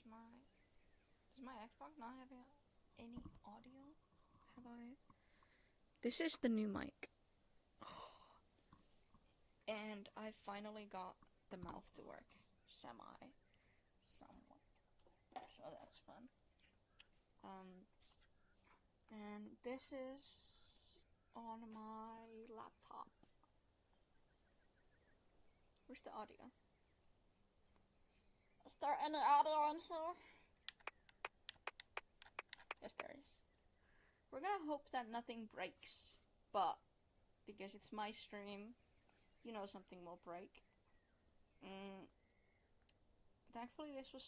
Does my Xbox not have any audio? Have I? This is the new mic. And I finally got the mouth to work. Somewhat. So that's fun. And this is on my laptop. Where's the audio? Is there any audio in here? Yes, there is. We're gonna hope that nothing breaks, but because it's my stream, you know something will break. Thankfully this was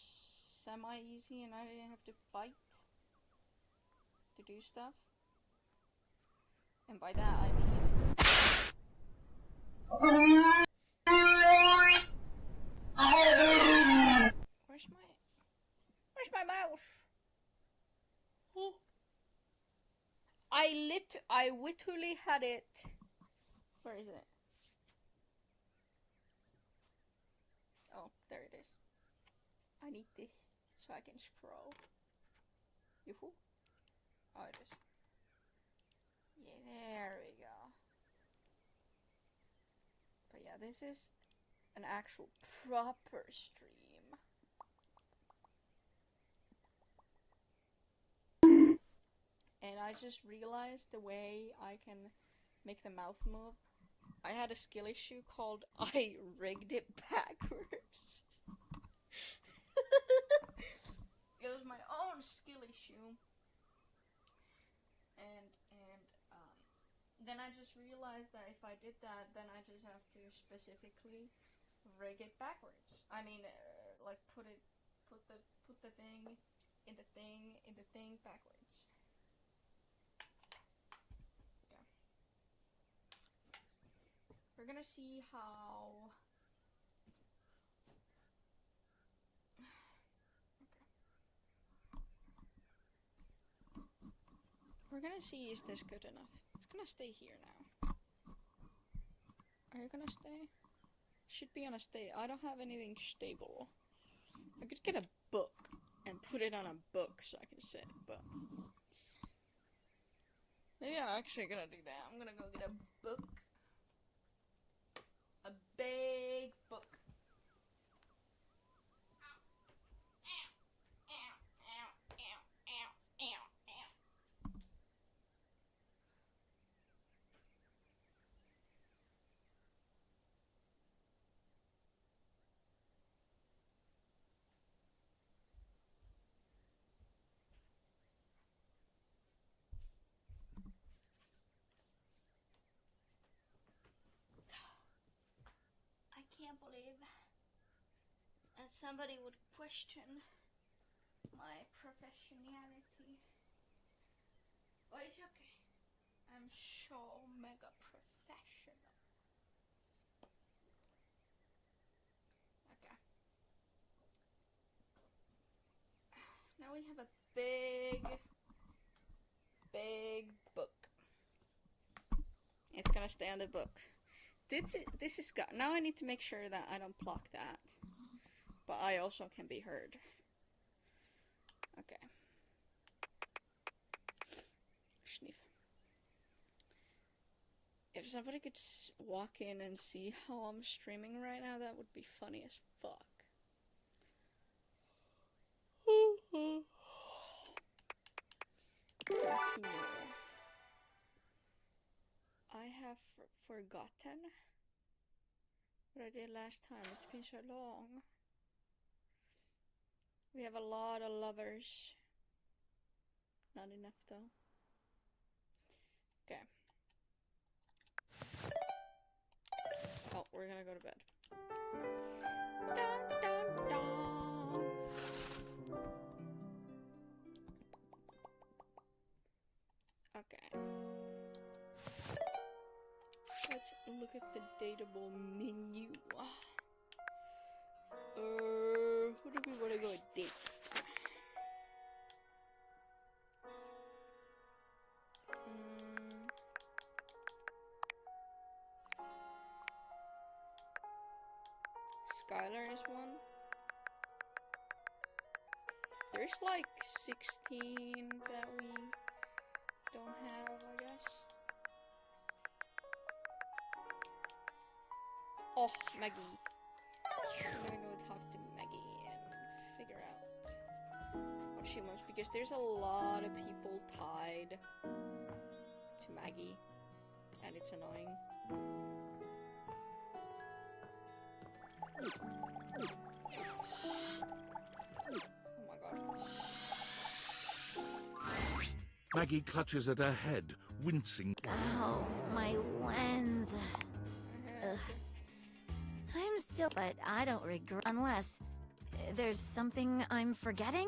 semi-easy and I didn't have to fight to do stuff. And by that I mean... Where's my mouse? Oh. I literally had it. Where is it? Oh, there it is. I need this so I can scroll. Yoo-hoo. Oh, it is. Yeah, there we go. But yeah, this is an actual proper stream. And I just realized the way I can make the mouth move. I had a skill issue called I rigged it backwards. It was my own skill issue. And then I just realized that if I did that, then I just have to specifically rig it backwards. I mean, like put the thing in the thing backwards. Yeah. We're gonna see how. We're gonna see, is this good enough? It's gonna stay here now. Are you gonna stay? Should be on a stay. I don't have anything stable. I could get a book and put it on a book so I can sit, but maybe I'm actually gonna do that. I'm gonna go get a book. A big book. I can't believe that somebody would question my professionality. But it's okay. I'm so mega professional. Okay. Now we have a big book. It's gonna stay on the book. This is got. Now I need to make sure that I don't block that. But I also can be heard. Okay. Sniff. If somebody could walk in and see how I'm streaming right now, that would be funny as fuck. I have forgotten what I did last time. It's been so long. We have a lot of lovers. Not enough though. Okay. Oh, we're gonna go to bed. Dun, dun, dun. Okay. Let's look at the dateable menu. Who do we want to go date? Skylar is one. There's like 16 that we don't have, I guess. Oh, Maggie. I'm gonna go talk to Maggie and figure out what she wants, because there's a lot of people tied to Maggie, and it's annoying. Oh my god. Maggie clutches at her head, wincing. Ow, my lens. Ugh. I'm still, but I don't regret, unless there's something I'm forgetting.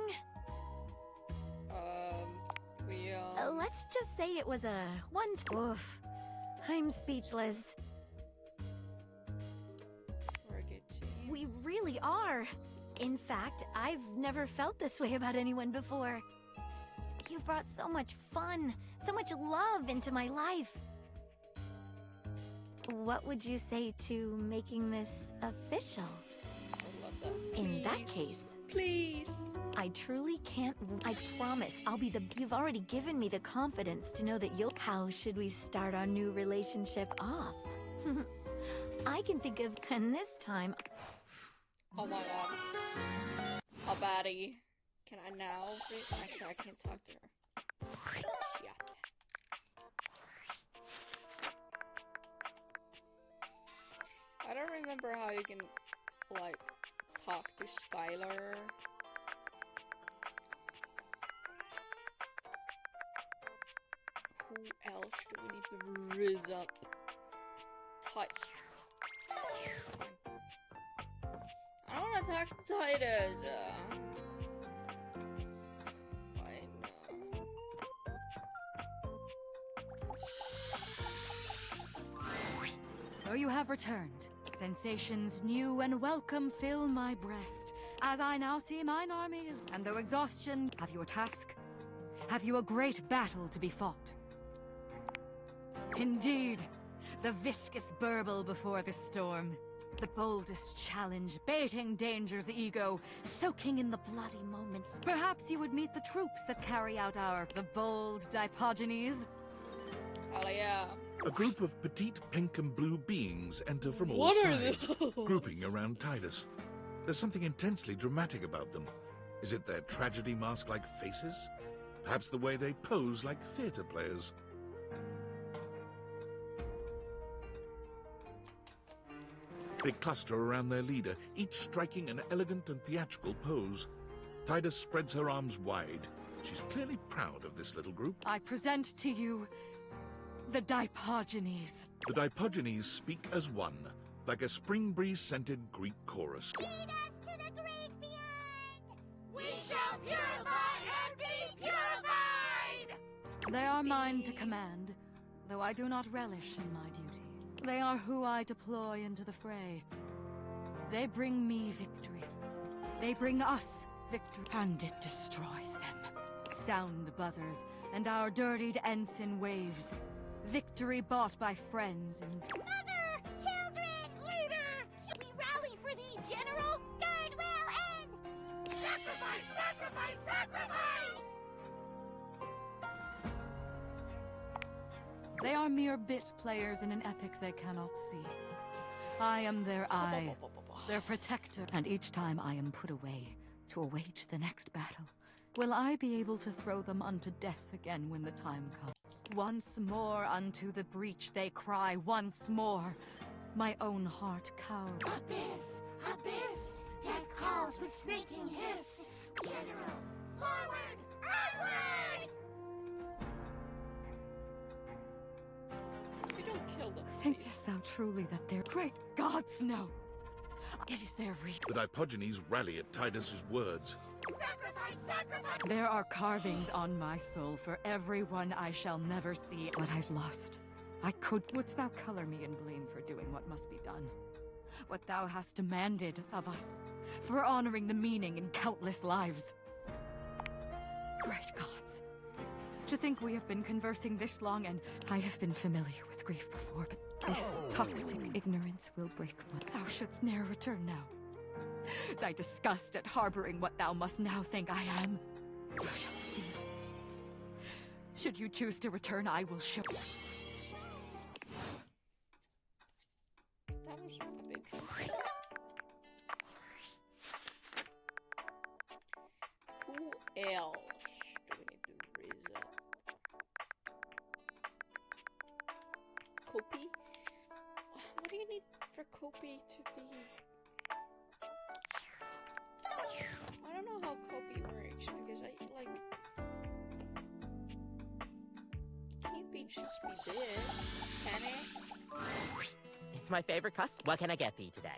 Let's just say it was a oof. I'm speechless. We're a good team. We really are. In fact, I've never felt this way about anyone before. You've brought so much fun, so much love into my life. What would you say to making this official? I would love that. In Please. that case, Please. I truly can't. I promise I'll be the. You've already given me the confidence to know that you'll. How should we start our new relationship off? I can think of. And this time. Oh my god. A baddie. Can I now? Actually, I can't talk to her. Shit. I don't remember how you can, like, talk to Skylar. Who else do we need to rizz up? I don't want to talk to Titus. So you have returned. Sensations new and welcome fill my breast, as I now see mine army is. And though exhaustion, have you a task? Have you a great battle to be fought? Indeed, the viscous burble before the storm. The boldest challenge, baiting danger's ego, soaking in the bloody moments. Perhaps you would meet the troops that carry out the bold Dipogenes. Hell yeah. A group of petite pink and blue beings enter from all sides, grouping around Titus. There's something intensely dramatic about them. Is it their tragedy mask-like faces? Perhaps the way they pose like theatre players? They cluster around their leader, each striking an elegant and theatrical pose. Titus spreads her arms wide. She's clearly proud of this little group. I present to you the Dipogenes. The Dipogenes speak as one, like a spring breeze-scented Greek chorus. Lead us to the great beyond! We shall purify and be purified! They are mine to command, though I do not relish in my duty. They are who I deploy into the fray. They bring me victory. They bring us victory, and it destroys them. Sound buzzers, and our dirtied ensign waves. Victory bought by friends and... Mother! Children! Leader! We rally for thee, General! God will end! Sacrifice! Sacrifice! Sacrifice! They are mere bit players in an epic they cannot see. I am their eye, their protector, and each time I am put away to await the next battle, will I be able to throw them unto death again when the time comes? Once more unto the breach they cry, once more. My own heart cowers. Abyss! Abyss! Death calls with snaking hiss! General! Forward! Onward! We don't kill them. Thinkest thou truly that their great gods know? It is their reach. The Dipogenes rally at Titus's words. Sacrifice! Sacrifice! There are carvings on my soul for everyone I shall never see. What I've lost, I could. Wouldst thou color me in blame for doing what must be done? What thou hast demanded of us, for honoring the meaning in countless lives. Great gods. To think we have been conversing this long, and I have been familiar with grief before, but this toxic ignorance will break my... Thou shouldst ne'er return now. Thy disgust at harboring what thou must now think I am. You shall see. Should you choose to return, I will show. That was a big jump. Who else do we need to raise up? Kopi? What do you need for Kopi to be? I don't know how Kopi works because I like. It can't be just be this, can it? It's my favorite custom. What can I get for you today?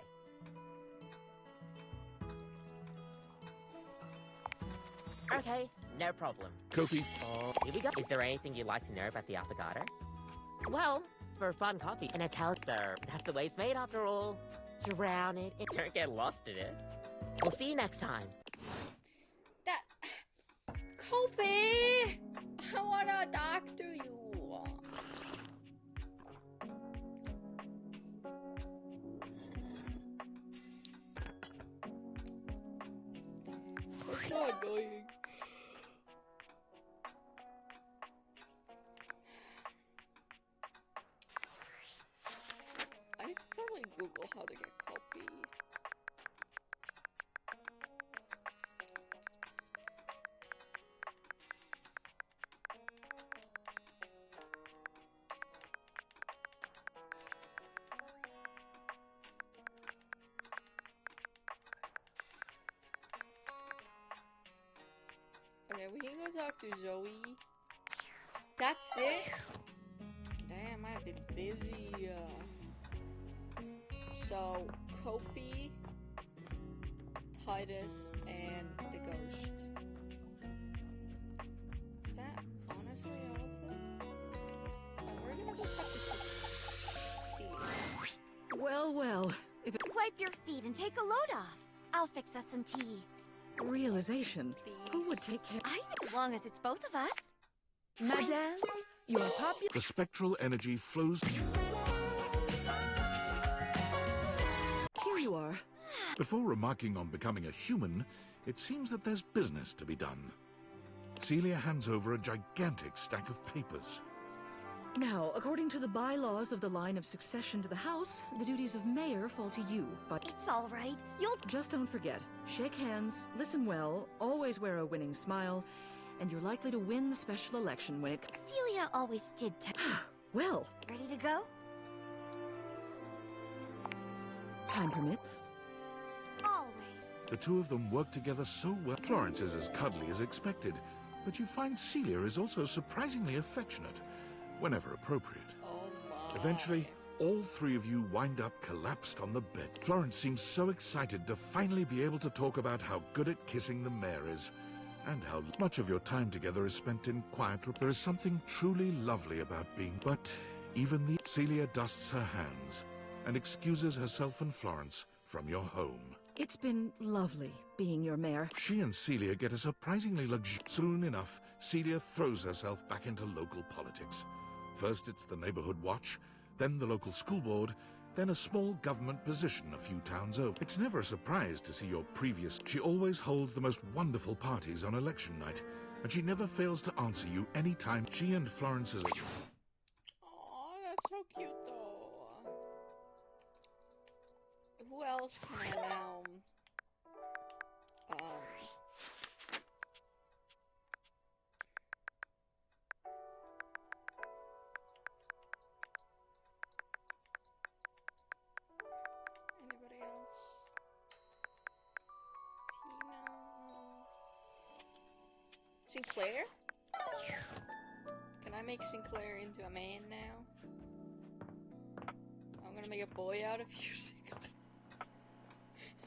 Okay, no problem. Kopi, Oh, here we go. Is there anything you'd like to know about the affogato? Well, for fun coffee, an Italian serve. That's the way it's made after all. Drown it and don't get lost in it. We'll see you next time. That Kopi, I wanna talk to you. That's so annoying. I need to probably Google how to get Kopi. Okay, we can go talk to Zoe. That's it? Damn, I've been busy. So, Kopi, Titus, and the ghost. Is that honestly all of them? And we're gonna go talk to Celia. Well, well. If it Wipe your feet and take a load off. I'll fix us some tea. realization, who would Please. take care? As long as it's both of us. Madame, you are popular. the spectral energy flows. Here you are. Before remarking on becoming a human, it seems that there's business to be done. Celia hands over a gigantic stack of papers. Now, according to the bylaws of the line of succession to the house, the duties of mayor fall to you. But It's all right. You'll... just don't forget, shake hands, listen well, always wear a winning smile, and you're likely to win the special election when it... Celia always did Well, Ready to go? time permits. Always. The two of them work together so well. Florence is as cuddly as expected, but you find Celia is also surprisingly affectionate, whenever appropriate. Oh my. Eventually, all three of you wind up collapsed on the bed. Florence seems so excited to finally be able to talk about how good at kissing the mayor is, and how much of your time together is spent in quiet. There is something truly lovely about being... But even the... Celia dusts her hands and excuses herself and Florence from your home. It's been lovely being your mayor. She and Celia get a surprisingly Soon enough, Celia throws herself back into local politics. First it's the neighborhood watch, then the local school board, then a small government position a few towns over. It's never a surprise to see your previous... She always holds the most wonderful parties on election night, and she never fails to answer you any time. She and Florence's... Aw, that's so cute though. Who else can I now? Anybody else? Tina? Sinclair? Can I make Sinclair into a man now? I'm gonna make a boy out of you, Sinclair.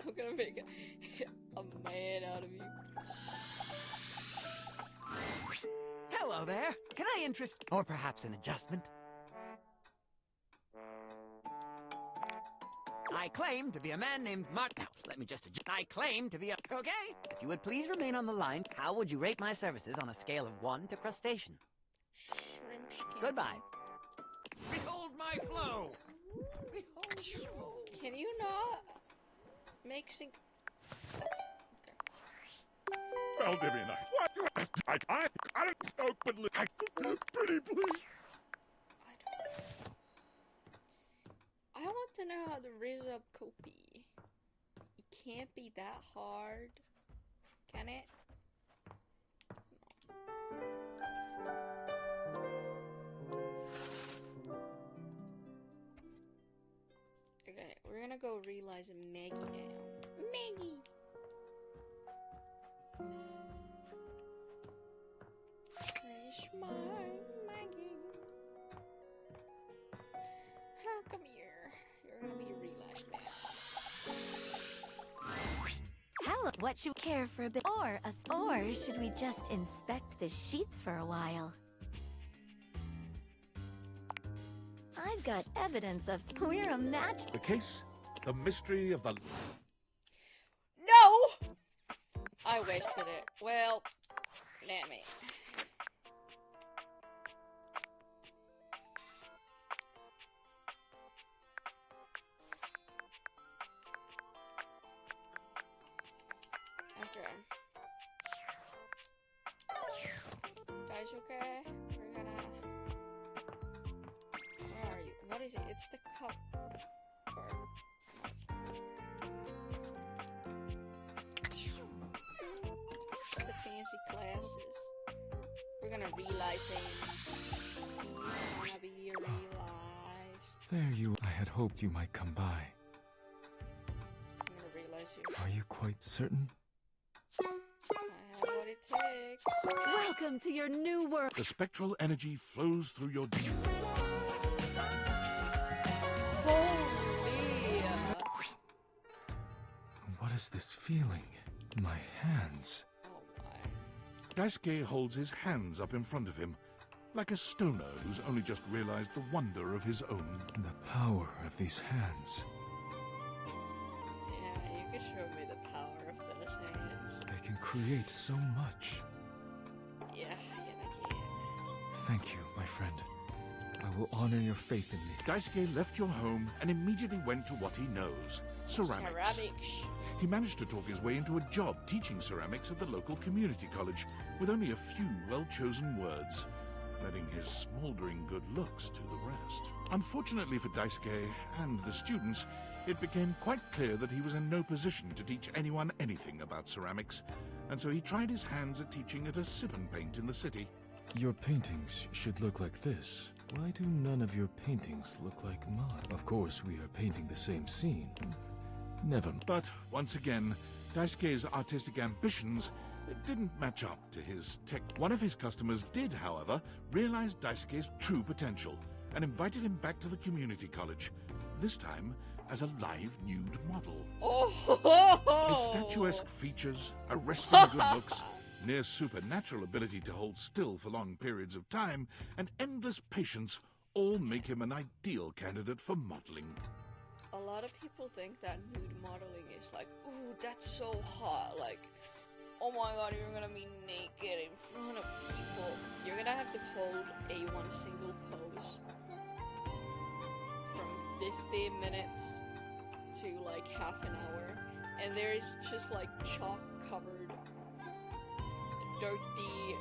I'm gonna make a man out of you. Hello there. Can I interest... or perhaps an adjustment? I claim to be a man named Mart... Now, let me just adjust. I claim to be a... Okay? If you would please remain on the line, how would you rate my services on a scale of 1 to crustacean? Shrimp skin. Goodbye. Behold my flow! Behold my flow! Can you not make Well, Divvy and I don't know, but pretty please. I want to know how to raise up Kopi. It can't be that hard, can it? Okay, we're gonna go realize Maggie now. Maggie! Fresh my Maggie. Come here. You're gonna be realized now. Hello, what should we care for a bit or should we just inspect the sheets for a while? I've got evidence of we're a match. The case, the mystery of the... No! I wasted it. Well, damn it. Okay. Guys, okay? We're gonna... Where are you? What is it? It's the cup. It's the fancy glasses. We're gonna realize things. He's gonna be realized. There you... I had hoped you might come by. I'm gonna realize you. Are you quite certain? I have what it takes. Welcome to your new world. The spectral energy flows through your... Holy! What is this feeling? My hands. Oh my. Daisuke holds his hands up in front of him, like a stoner who's only just realized the wonder of his own. The power of these hands. Yeah, you can show me the power of those hands. They can create so much. Yeah, they can. Thank you, my friend. I will honor your faith in me. Daisuke left your home and immediately went to what he knows, ceramics. Ceramics. He managed to talk his way into a job teaching ceramics at the local community college with only a few well-chosen words, letting his smoldering good looks do the rest. Unfortunately for Daisuke and the students, it became quite clear that he was in no position to teach anyone anything about ceramics, and so he tried his hands at teaching at a sip and paint in the city. Your paintings should look like this. Why do none of your paintings look like mine? Of course, we are painting the same scene. Never. But once again, Daisuke's artistic ambitions didn't match up to his tech. One of his customers did, however, realize Daisuke's true potential and invited him back to the community college, this time as a live nude model. Oh! His statuesque features, arresting good looks, near supernatural ability to hold still for long periods of time, and endless patience all make him an ideal candidate for modeling. A lot of people think that nude modeling is like, ooh, that's so hot. Like, oh my god, you're gonna be naked in front of people. You're gonna have to hold a one single pose from 15 minutes to like half an hour. And there's just like chalk covered, dirty,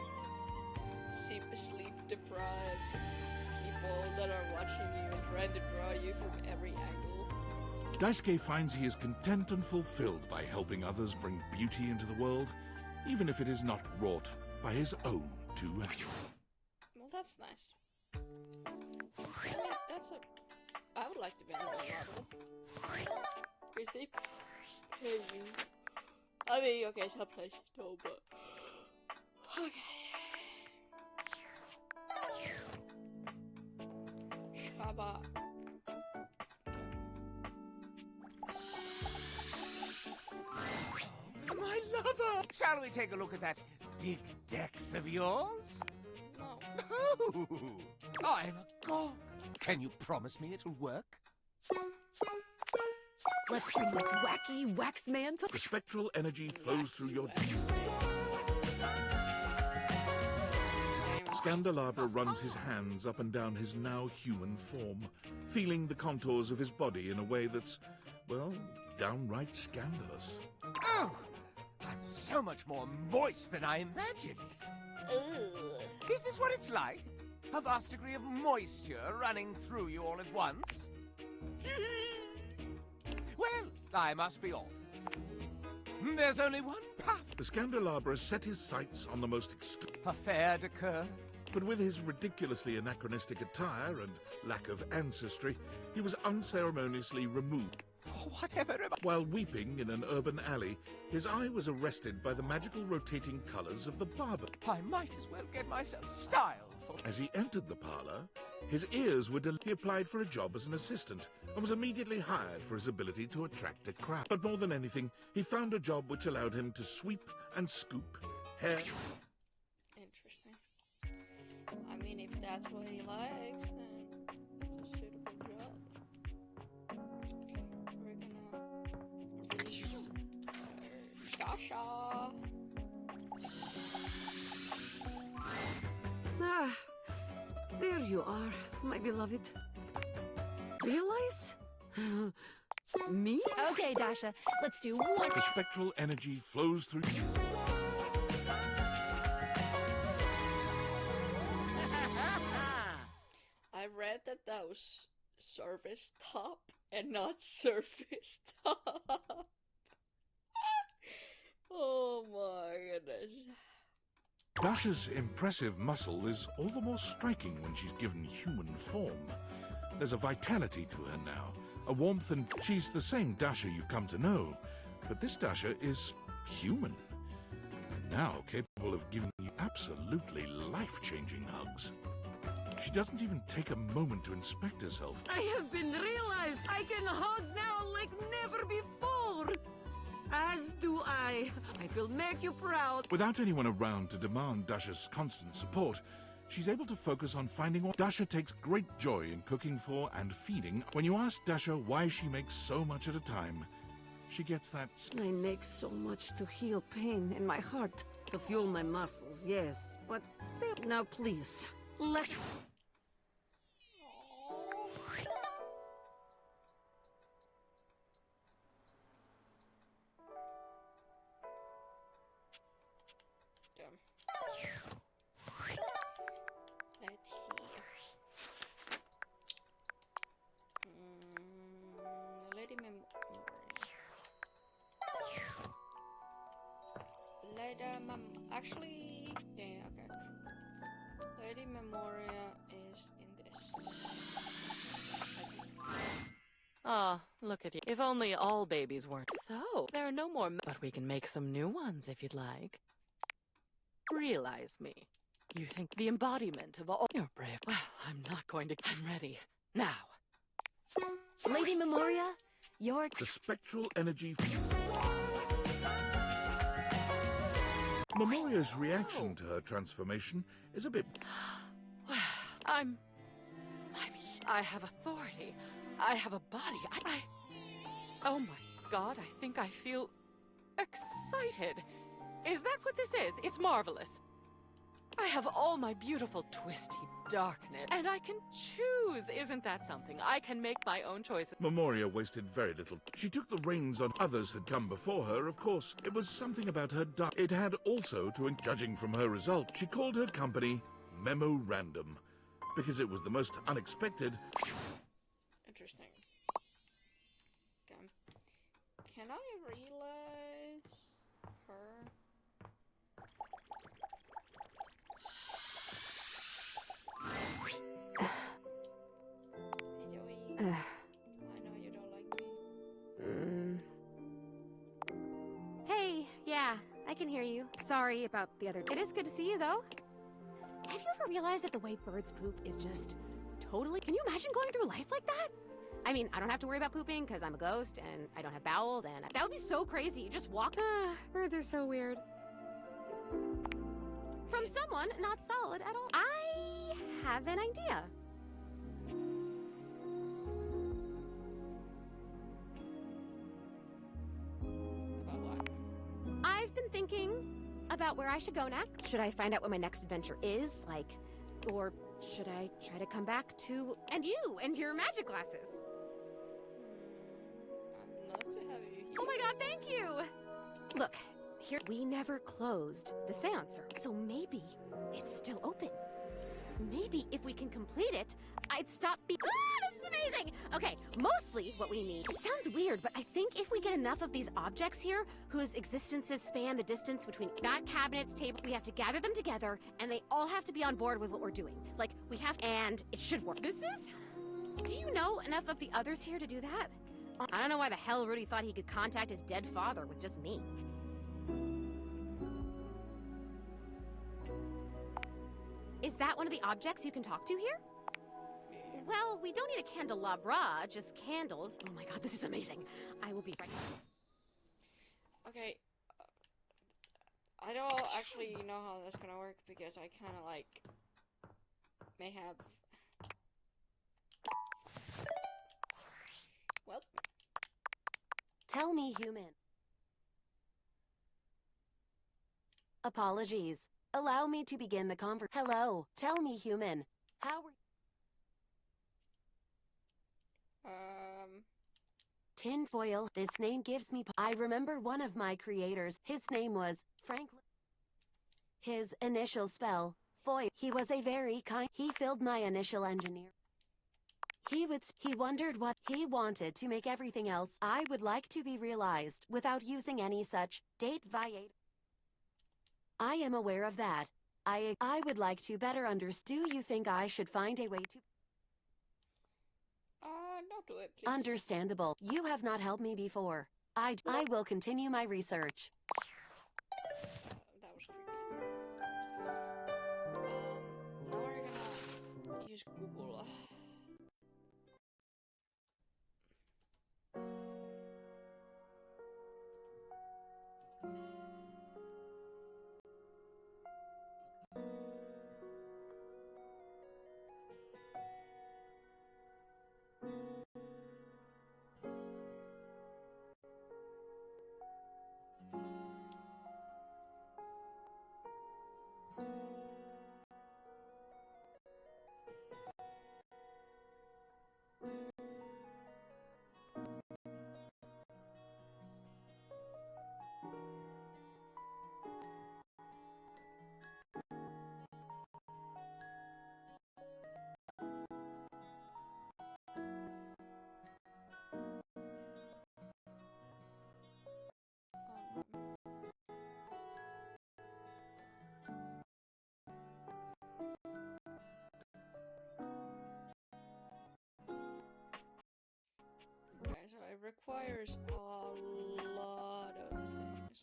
sleep deprived people that are watching you and trying to draw you from every angle. Daisuke finds he is content and fulfilled by helping others bring beauty into the world, even if it is not wrought by his own two hands. Well, that's nice. I mean, that's a... I would like to be a model. Because they pay you. I mean, okay, some places don't, but... Okay. Shkaba. My lover! Shall we take a look at that big dex of yours? No. Oh, I'm a god. Can you promise me it'll work? Let's bring this wacky wax man to... The spectral energy flows through your... Candelabra runs his hands up and down his now human form, feeling the contours of his body in a way that's, well, downright scandalous. Oh! I'm so much more moist than I imagined. Is this what it's like? A vast degree of moisture running through you all at once? Well, I must be off. There's only one path. The Scandelabra set his sights on the most A fair d'occur. but with his ridiculously anachronistic attire and lack of ancestry, he was unceremoniously removed. Whatever am I... While weeping in an urban alley, his eye was arrested by the magical rotating colours of the barber. I might as well get myself styled for... As he entered the parlour, his ears were He applied for a job as an assistant and was immediately hired for his ability to attract a crowd. But more than anything, he found a job which allowed him to sweep and scoop hair. Interesting. I mean, if that's what he likes, then it's a suitable job. We're gonna release Dasha. Ah, there you are, my beloved. Realize? Me? Okay, Dasha, let's do one. The spectral energy flows through you. I read that was service top and not surface top. Oh my goodness. Dasha's impressive muscle is all the more striking when she's given human form. There's a vitality to her now, a warmth, and she's the same Dasha you've come to know. But this Dasha is human. Now capable of giving you absolutely life-changing hugs. She doesn't even take a moment to inspect herself. I have been realized I can hug now like never before. As do I. I will make you proud. Without anyone around to demand Dasha's constant support, she's able to focus on finding what Dasha takes great joy in cooking for and feeding. When you ask Dasha why she makes so much at a time, she gets that... I make so much to heal pain in my heart, to fuel my muscles, yes. But now please, let's... Let's see. Lady actually, yeah, okay. Lady Memoria is in this. Ah, look at you. If only all babies weren't. So, there are no more but we can make some new ones if you'd like. Realize me. You think the embodiment of all... You're brave. Well, I'm not going to... I'm ready. Now. Lady Memoria, your... The spectral energy... Memoria's reaction to her transformation is a bit... I have authority. I have a body. Oh my god, I think I feel excited. Is that what this is? It's marvelous. I have all my beautiful twisty darkness, and I can choose. Isn't that something? I can make my own choices. Memoria wasted very little. She took the reins on others had come before her, of course. It was something about her It had also to, judging from her result, she called her company Memorandum, because it was the most unexpected. Interesting. Okay. Can I realize her? Hey Joey. I know you don't like me. Hey, yeah, I can hear you. Sorry about the other... It is good to see you, though. Have you ever realized that the way birds poop is just totally... Can you imagine going through life like that? I mean, I don't have to worry about pooping because I'm a ghost and I don't have bowels, and that would be so crazy. You just walk... birds are so weird. From someone not solid at all. I have an idea. About what? I've been thinking about where I should go next. Should I find out what my next adventure is? Like, Or should I try to come back to... And you, and your magic glasses? I'd love to have you here. Oh my god, thank you! Look, here, we never closed the seancer, so maybe it's still open. Maybe if we can complete it, I'd stop be- Ah, this is amazing! Okay, mostly what we need. It sounds weird, but I think if we get enough of these objects here, whose existences span the distance between that cabinet's table, we have to gather them together, and they all have to be on board with what we're doing. Like, we have to, and it should work. This is... Do you know enough of the others here to do that? I don't know why the hell Rudy thought he could contact his dead father with just me. Is that one of the objects you can talk to here? Well, we don't need a candelabra, just candles. Oh my god, this is amazing. I will be right back. Okay. I don't actually know how that's gonna work because I kind of like may have. Well. Tell me, human. Apologies. Allow me to begin the conversation. Hello. Tell me, human. How are Tinfoil. This name gives me... I remember one of my creators. His name was Franklin. His initial spell, Foil. He was a very kind... He filled my initial engineer. He wondered what he wanted to make everything else I would like to be realized without using any such date viate. I am aware of that. I would like to better understand. Do you think I should find a way to... Not do it, please. Understandable. You have not helped me before. I will continue my research. That was creepy. Now we're gonna use Google. Okay, so it requires a lot of things.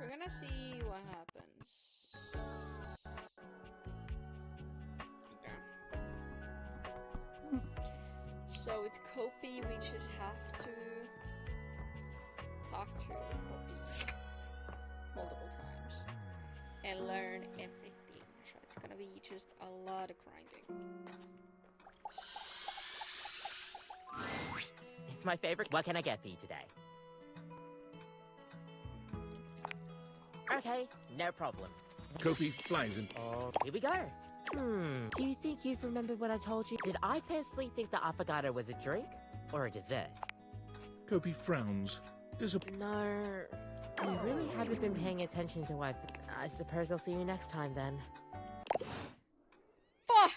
We're gonna see what happens. Okay. So with Kopi, we just have to talk to Kopi multiple times and learn everything. So it's gonna be just a lot of grinding. It's my favorite. What can I get for you today? Okay, no problem. Kopi flies in. Oh, here we go. Do you think you've remembered what I told you? Did I personally think the affogato was a drink or a dessert? Kopi frowns. No, I really haven't been paying attention to what. I suppose I'll see you next time then. Fuck!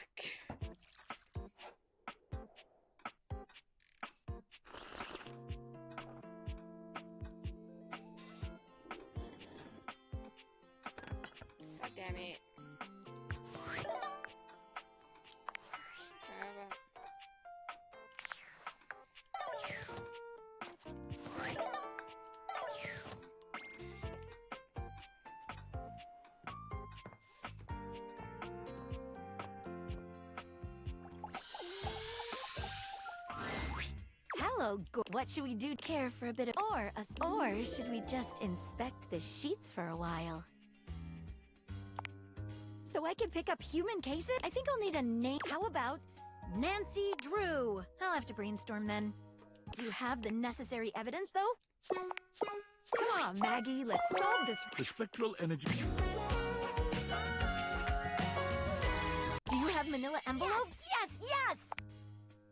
God damn it. Hello, what should we do? Care for a bit of or should we just inspect the sheets for a while? So I can pick up human cases? I think I'll need a name. How about Nancy Drew? I'll have to brainstorm then. Do you have the necessary evidence, though? Come on, Maggie, let's solve this. The spectral energy. Do you have manila envelopes? Yes, yes, yes!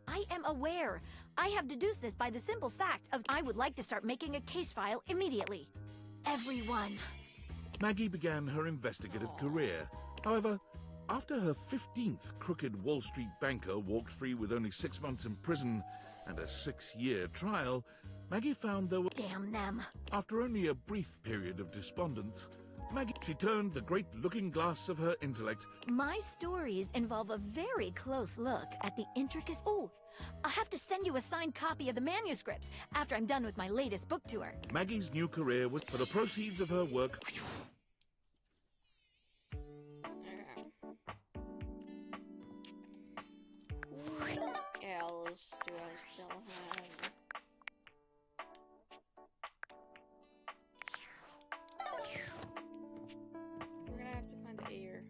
I am aware. I have deduced this by the simple fact of I would like to start making a case file immediately. Everyone. Maggie began her investigative career. However, after her 15th crooked Wall Street banker walked free with only 6 months in prison and a 6-year trial, Maggie found there were... Damn them. After only a brief period of despondence, she turned the great looking glass of her intellect. My stories involve a very close look at the intricacies. Oh, I'll have to send you a signed copy of the manuscripts after I'm done with my latest book tour. Maggie's new career was for the proceeds of her work. Who else do I still have? We're gonna have to find the air.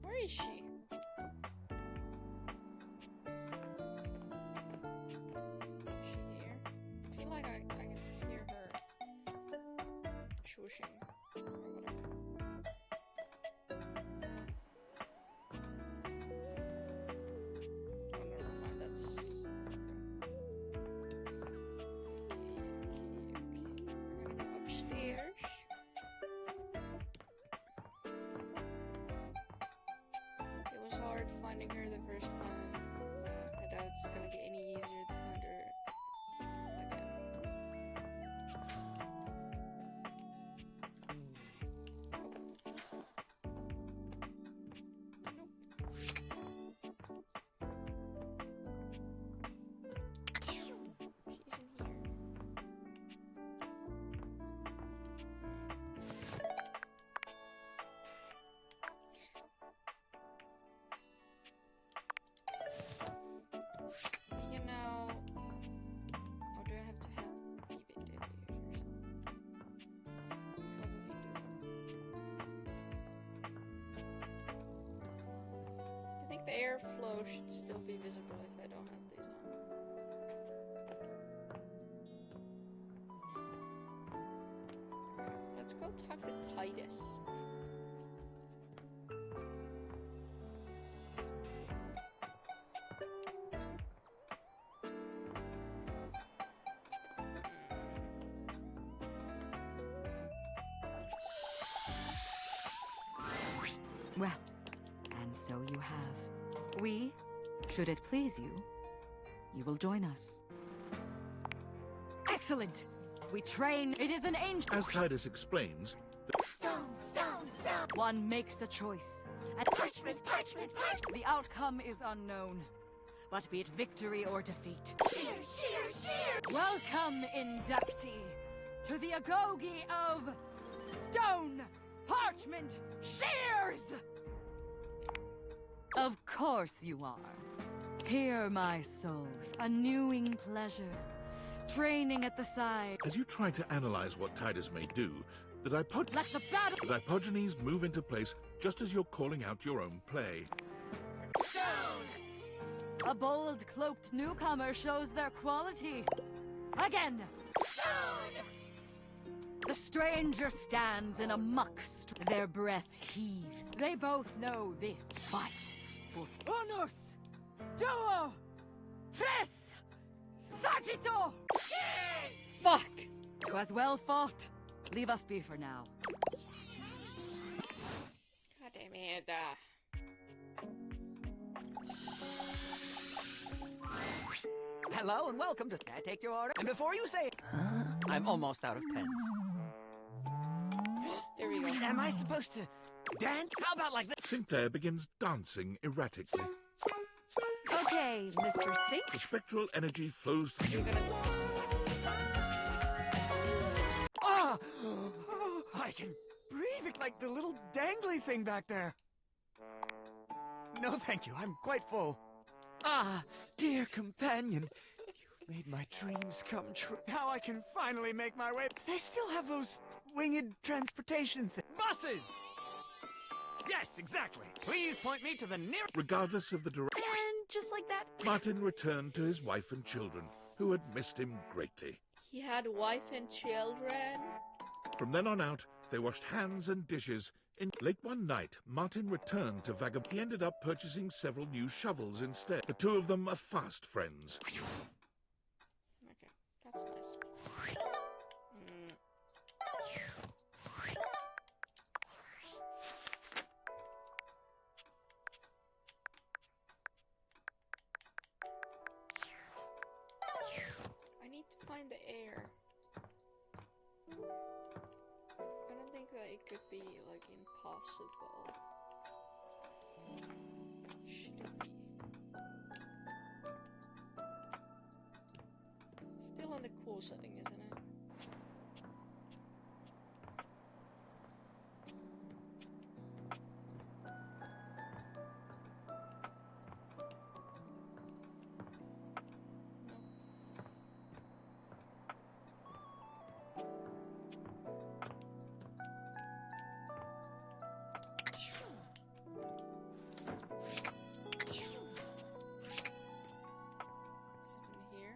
Where is she? Is she here? I feel like I can hear her shushing or whatever. Oh, never mind, that's... Okay. We're gonna go upstairs. It was hard finding her the first time. I doubt it's gonna get any easier to find her again. She's in here. You know, or do I have to keep it debited or something? Probably do. I think the airflow should still be visible if I don't have these on. Let's go talk to Titus. Well, and so you have. We, should it please you, you will join us. Excellent! We train. It is an angel. As Titus explains, Stone, stone, stone. One makes a choice. And Parchment, parchment, parchment. the outcome is unknown. But be it victory or defeat. Shear, shear, shear. Welcome, inductee, to the agoge of stone, parchment, shears! Of course you are. Hear my souls, a newing pleasure. Training at the side. as you try to analyze what Titus may do, The Let the battle. Dipogenes move into place just as you're calling out your own play. A bold, cloaked newcomer shows their quality. Again! The stranger stands in a their breath heaves. They both know this fight. Unus! Duo! Tres! Sagittò! Fuck! 'Twas well fought. Leave us be for now. God damn it. Hello and welcome to... Can I take your order? And before you say it... I'm almost out of pens. There we go. Am I supposed to dance? How about like this? Sinclair begins dancing erratically. Okay, Mr. Sink. The spectral energy flows through You're you. gonna... Ah! I can breathe like the little dangly thing back there. No, thank you. I'm quite full. Ah, dear companion, you've made my dreams come true. Now I can finally make my way. They still have those winged transportation buses! Yes, exactly. Please point me to the nearest... Regardless of the direction, And just like that, Martin returned to his wife and children, who had missed him greatly. He had wife and children. From then on out, they washed hands and dishes. Late one night, Martin returned to Vagabond. He ended up purchasing several new shovels instead. The two of them are fast friends. Okay, that's nice. I need to find the air. I don't think that it could be, like, impossible. Should it be? Still on the cool setting, isn't it? Here.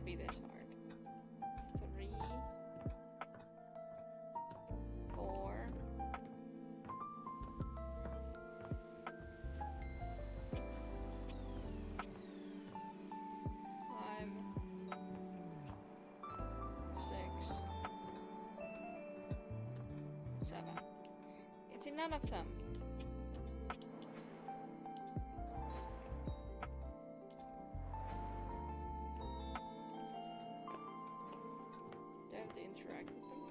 be this hard. 3, 4. 5, 6, 7. It's in none of them. Do I have to interact with them?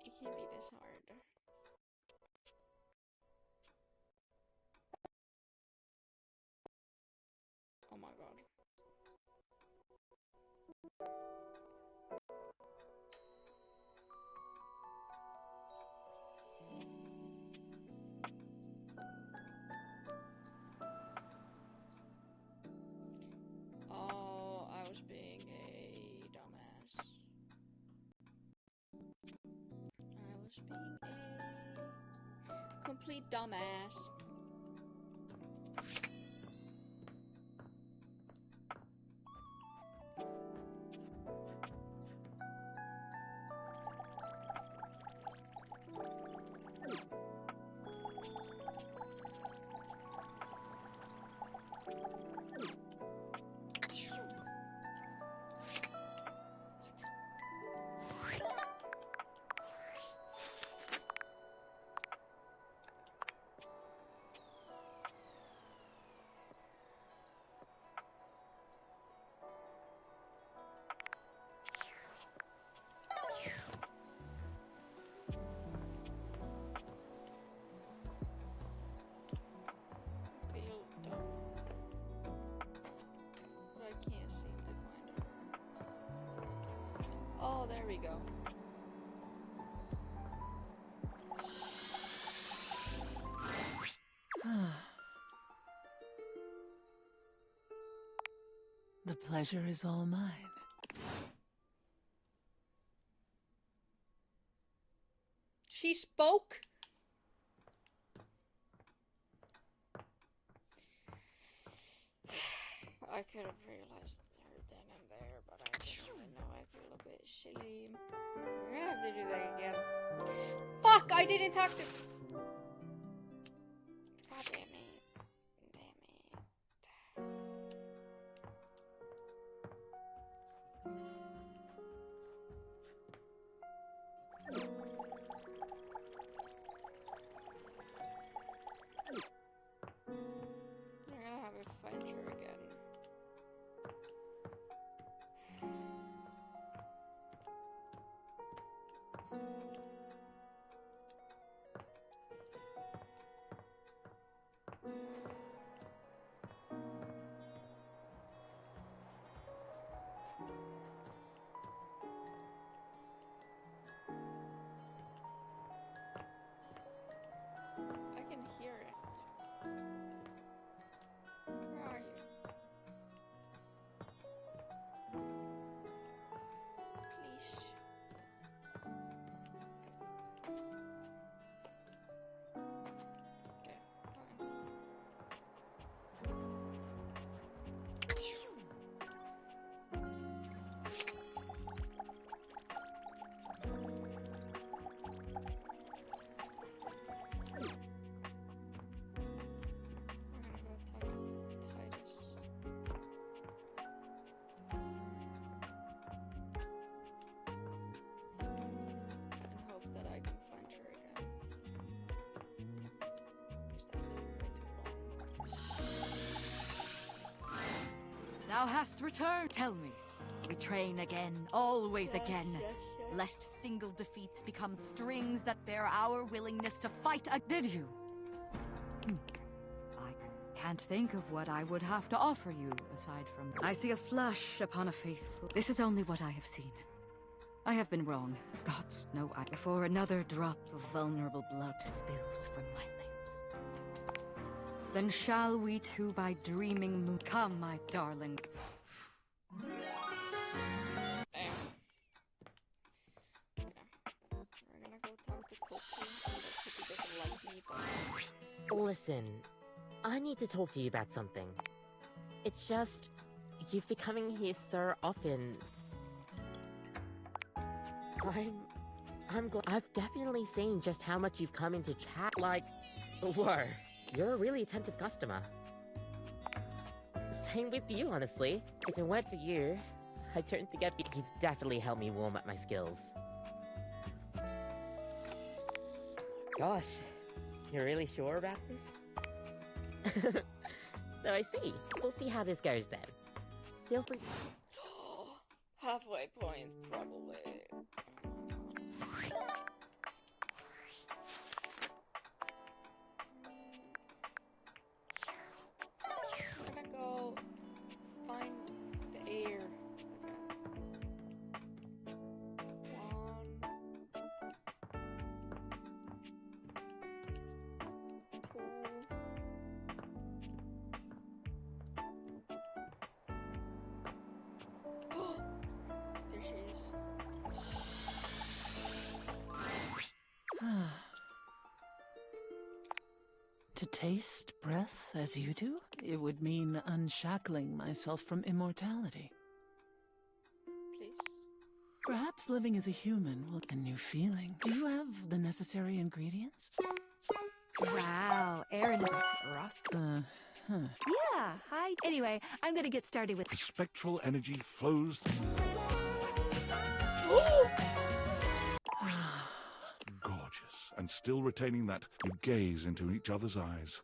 It can't be this hard. Oh my god. Oh, I was being a dumbass. I was being a complete dumbass. Feel dumb. But I can't seem to find her. Oh, there we go. The pleasure is all mine. She spoke? I could have realized her then and there, but I didn't know. I feel a bit silly. We're gonna have to do that again. Fuck! I didn't have to. God damn it. Damn it. You're gonna have a find her again. I can hear it. Where are you? Please. Okay, fine. We're gonna go talk to Titus. And hope that I can find her again. Because that took way too long. Thou hast returned. Tell me, we train again, always again. Let single defeats become strings that bear our willingness to fight. Did you? I can't think of what I would have to offer you, aside from... I see a flush upon a faithful... This is only what I have seen. I have been wrong. Gods know I... Before another drop of vulnerable blood spills from my lips. Then shall we two by dreaming moon... Come, my darling. Damn. Okay. We're gonna go talk to Coco. Listen, I need to talk to you about something. It's just, you've been coming here so often. I'm glad. I've definitely seen just how much you've come into chat. Like, whoa, you're a really attentive customer. Same with you, honestly. If it weren't for you, I don't think I'd be. You've definitely helped me warm up my skills. Gosh, you're really sure about this? So I see. We'll see how this goes then. Feel free. Halfway point, probably. I'm gonna go find the air. There she is. To taste breath as you do, it would mean unshackling myself from immortality. Please. Perhaps living as a human will a new feeling. Do you have the necessary ingredients? Wow, Aaron is a frost. Yeah, hi. Anyway, I'm gonna get started with The spectral energy flows through. Gorgeous, and still retaining that. You gaze into each other's eyes,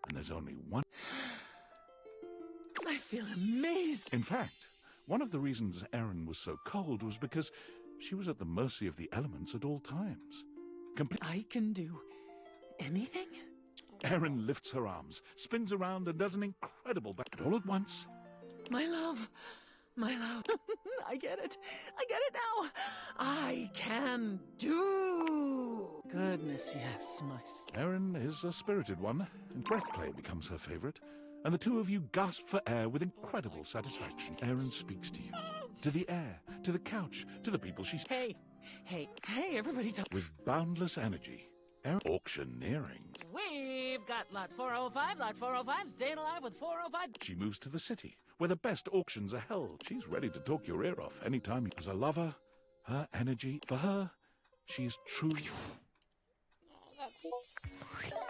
and there's only one. I feel amazed. In fact, one of the reasons Erin was so cold was because she was at the mercy of the elements at all times. I can do anything? Erin lifts her arms, spins around, and does an incredible back all at once. My love. My love. I get it. I get it now. I can do. Goodness, yes, my... Erin is a spirited one, and breath play becomes her favorite. And the two of you gasp for air with incredible satisfaction. Erin speaks to you, to the air, to the couch, to the people she's... Hey, everybody talk... With boundless energy, Erin... Auctioneering. We've got lot 405, staying alive with 405. She moves to the city, where the best auctions are held. She's ready to talk your ear off anytime. As a lover, her energy, for her, she's truly...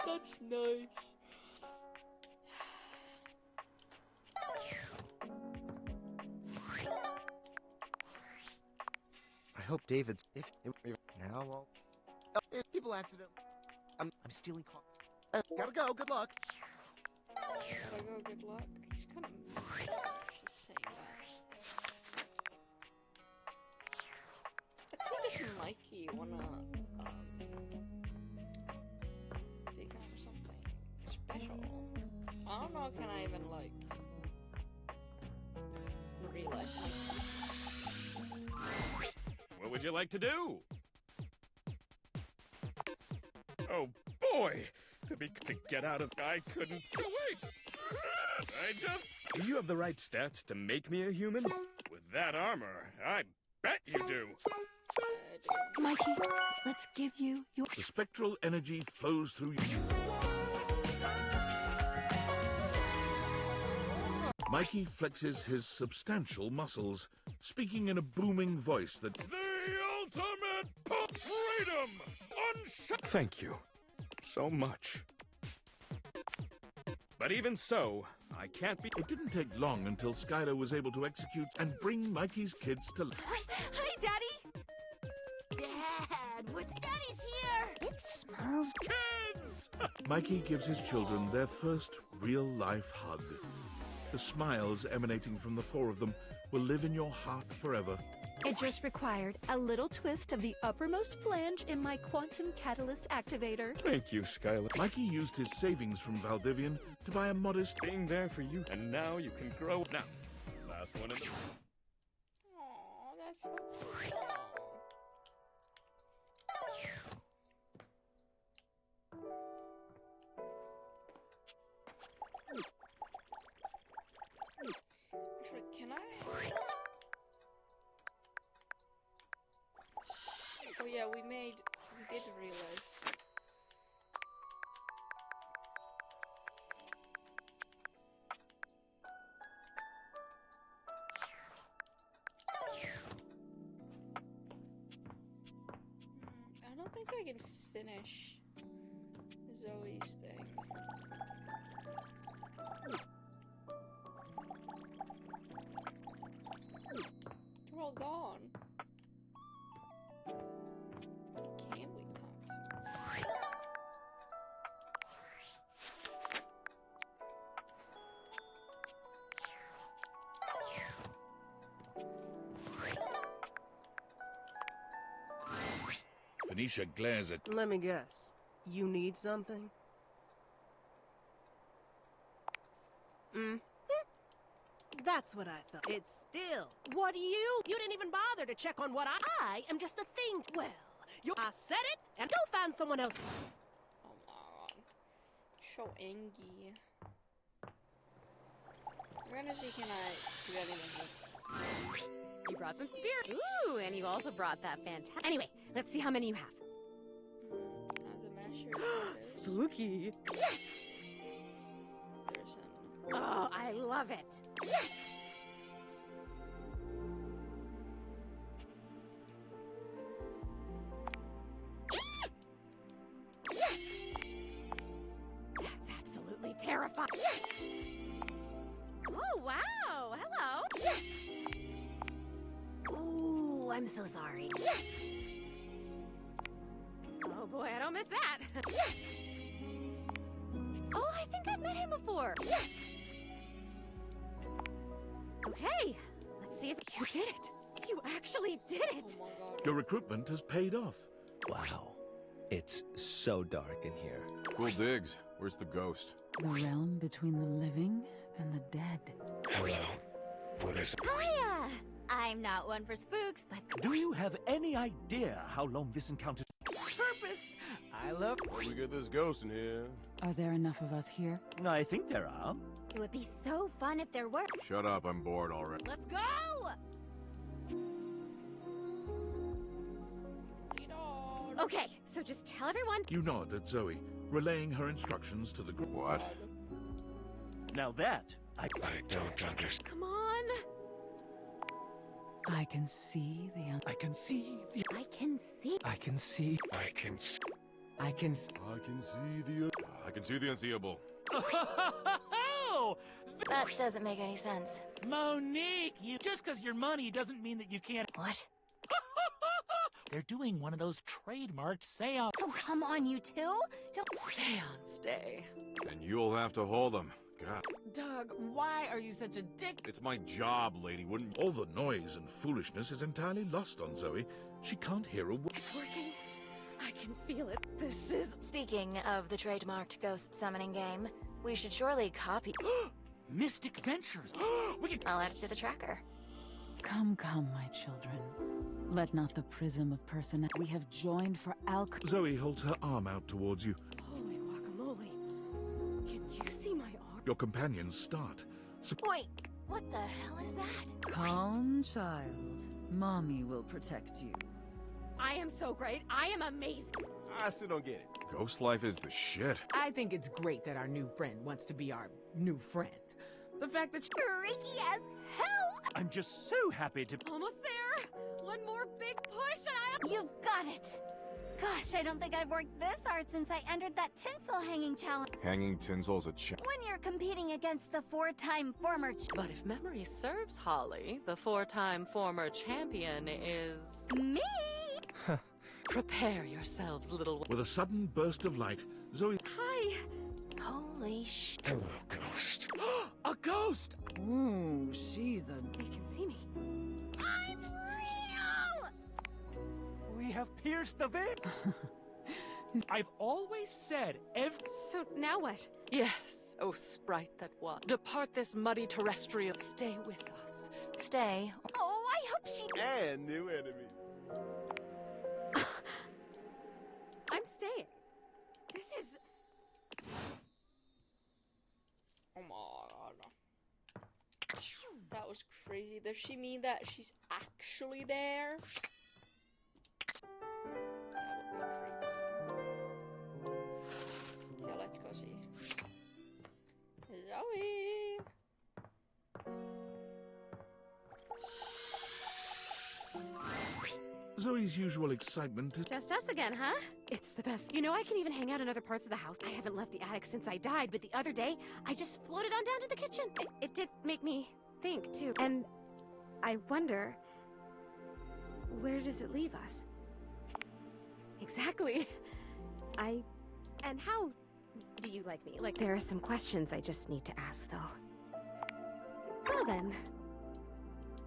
That's nice. I hope David's... If now, well... if people accident... I'm stealing coffee. Gotta go, good luck. Gotta go, good luck. He's kind of mean. Just saying that. Let's see this Mikey wanna, become something special. I don't know, can I even, like, realize Mikey? What would you like to do? Oh boy! To get out of... I couldn't... Oh, wait! I just... Do you have the right stats to make me a human? With that armor, I bet you do! Mikey, let's give you your... The spectral energy flows through you. Mikey flexes his substantial muscles, speaking in a booming voice that... The ultimate freedom! Thank you so much. But even so, I can't be... It didn't take long until Skylar was able to execute and bring Mikey's kids to life. Hi, Daddy! Dad, what's Daddy's here? It smells... Kids! Mikey gives his children their first real-life hug. The smiles emanating from the four of them will live in your heart forever. It just required a little twist of the uppermost flange in my quantum catalyst activator. Thank you, Skylar. Mikey used his savings from Valdivian to buy a modest... Being there for you, and now you can grow. Now, last one in the... Aww, that's so cute. Actually, can I... Oh yeah, we did realize. don't think I can finish Zoe's thing. They're all gone. Can we talk to her? Phoenicia glares at... Let me guess. You need something? That's what I thought. It's still. What do you? You didn't even bother to check on what I am just the thing. Well, I said it, and go find someone else. Oh my god. So angry. We're gonna see can I do anything. You brought some spirit. Ooh, and you also brought that fantastic. Anyway, let's see how many you have. As a measure. Spooky. Yes! There's an... Oh, I love it. Yes! Yes! That's absolutely terrifying. Yes! Oh, wow. Hello. Yes! Ooh, I'm so sorry. Yes! Oh boy, I don't miss that. Yes! Oh, I think I've met him before. Yes! Okay, let's see if you did it. You actually did it. Oh my god. Your recruitment has paid off. Wow. It's so dark in here. Cool digs. Where's the ghost? The realm between the living and the dead. Hello. What is it? Hiya! I'm not one for spooks, but... Do you have any idea how long this encounter... Purpose! I love... Where we get this ghost in here? Are there enough of us here? I think there are. It would be so fun if there were. Shut up, I'm bored already. Let's go! Okay, so just tell everyone. You nod at Zoe, relaying her instructions to the group. What? Now that, I don't understand. Come on. I can see the... I can see the... I can see... I can see... I can see... I can... I can see the... I can see the unseeable. Oh! That doesn't make any sense. Monique, just because you're money doesn't mean that you can't... What? They're doing one of those trademarked seance... Oh, come on, you two! Don't... Seance day. And you'll have to hold them. God. Doug, why are you such a dick? It's my job, lady, wouldn't... All the noise and foolishness is entirely lost on Zoe. She can't hear a word. It's working. I can feel it. This is... Speaking of the trademarked ghost summoning game, we should surely copy... Mystic Ventures! We can... I'll add it to the tracker. Come, come, my children. Let not the prism of personality... We have joined for alchemy. Zoe holds her arm out towards you. Holy guacamole. Can you see my arm? Your companions start. Wait, what the hell is that? Calm, child. Mommy will protect you. I am so great. I am amazing. I still don't get it. Ghost life is the shit. I think it's great that our new friend wants to be our new friend. The fact that Freaky as hell! I'm just so happy to... Almost there. One more big push and You've got it! Gosh, I don't think I've worked this hard since I entered that tinsel hanging challenge. Hanging tinsel's a When you're competing against the four-time former... But if memory serves, Holly, the four-time former champion is... Me? Prepare yourselves, little... With a sudden burst of light, Zoe... Hi! Holy sh... Hello, ghost. A ghost! Ooh, she's a... They can see me. I'm real! We have pierced the veil. I've always said So now what? Yes, oh sprite that was. Depart this muddy terrestrial. Stay with us. Stay. Oh, I hope she... And new enemies. I'm staying. This is... Oh my god. That was crazy. Does she mean that she's actually there? That would be crazy. Yeah, let's go see. Zoe! Zoe's usual excitement is... Just us again, huh? It's the best. You know, I can even hang out in other parts of the house. I haven't left the attic since I died, but the other day, I just floated on down to the kitchen. It did make me think, too. And I wonder, where does it leave us? Exactly. And how do you like me? Like, there are some questions I just need to ask, though. Well then,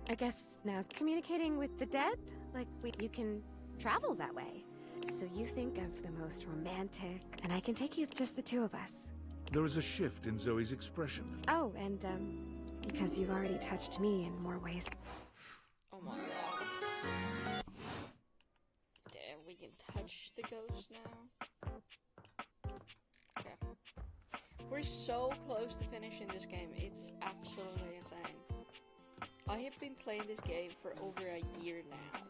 I guess now's communicating with the dead? Like, you can travel that way. So you think of the most romantic, and I can take you just the two of us. There is a shift in Zoe's expression. Oh, and, because you've already touched me in more ways. Oh my god. Damn, we can touch the ghost now. Okay. We're so close to finishing this game. It's absolutely insane. I have been playing this game for over a year now.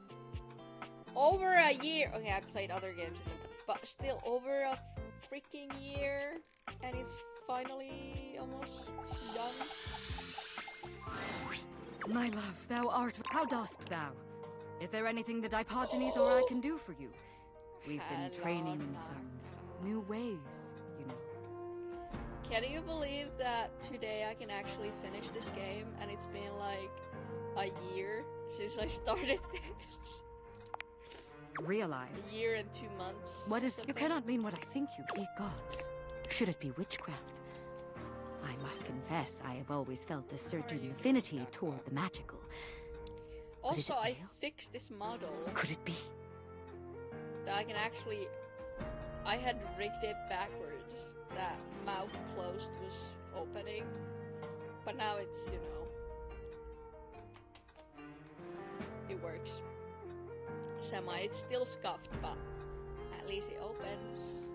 Over a year! Okay, I played other games, but still over a freaking year. And it's finally almost done. My love, thou art. How dost thou? Is there anything that Diogenes or I can do for you? We've been training in some new ways, you know. Can you believe that today I can actually finish this game and it's been like a year since I started this? Realize. A year and 2 months. What is... something. You cannot mean what I think you... Ye gods. Should it be witchcraft? I must confess, I have always felt a certain affinity toward the magical. Also, I fixed this model. Could it be? That I can actually... I had rigged it backwards. That mouth closed was opening. But now it's, you know... It works. Semi. It's still scuffed, but at least it opens.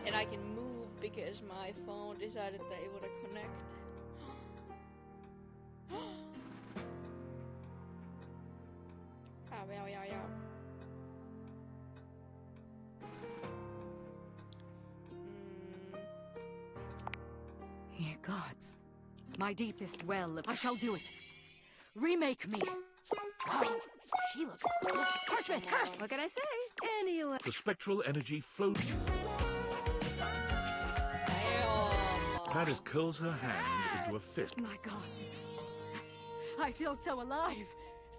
And I can move because my phone decided that it would connect. Ye gods. My deepest well of... I shall do it. Remake me. Oh, she looks... Parchment, curse! What can I say? Anyway... The spectral energy flows. Titus curls her hand into a fist. My gods. I feel so alive.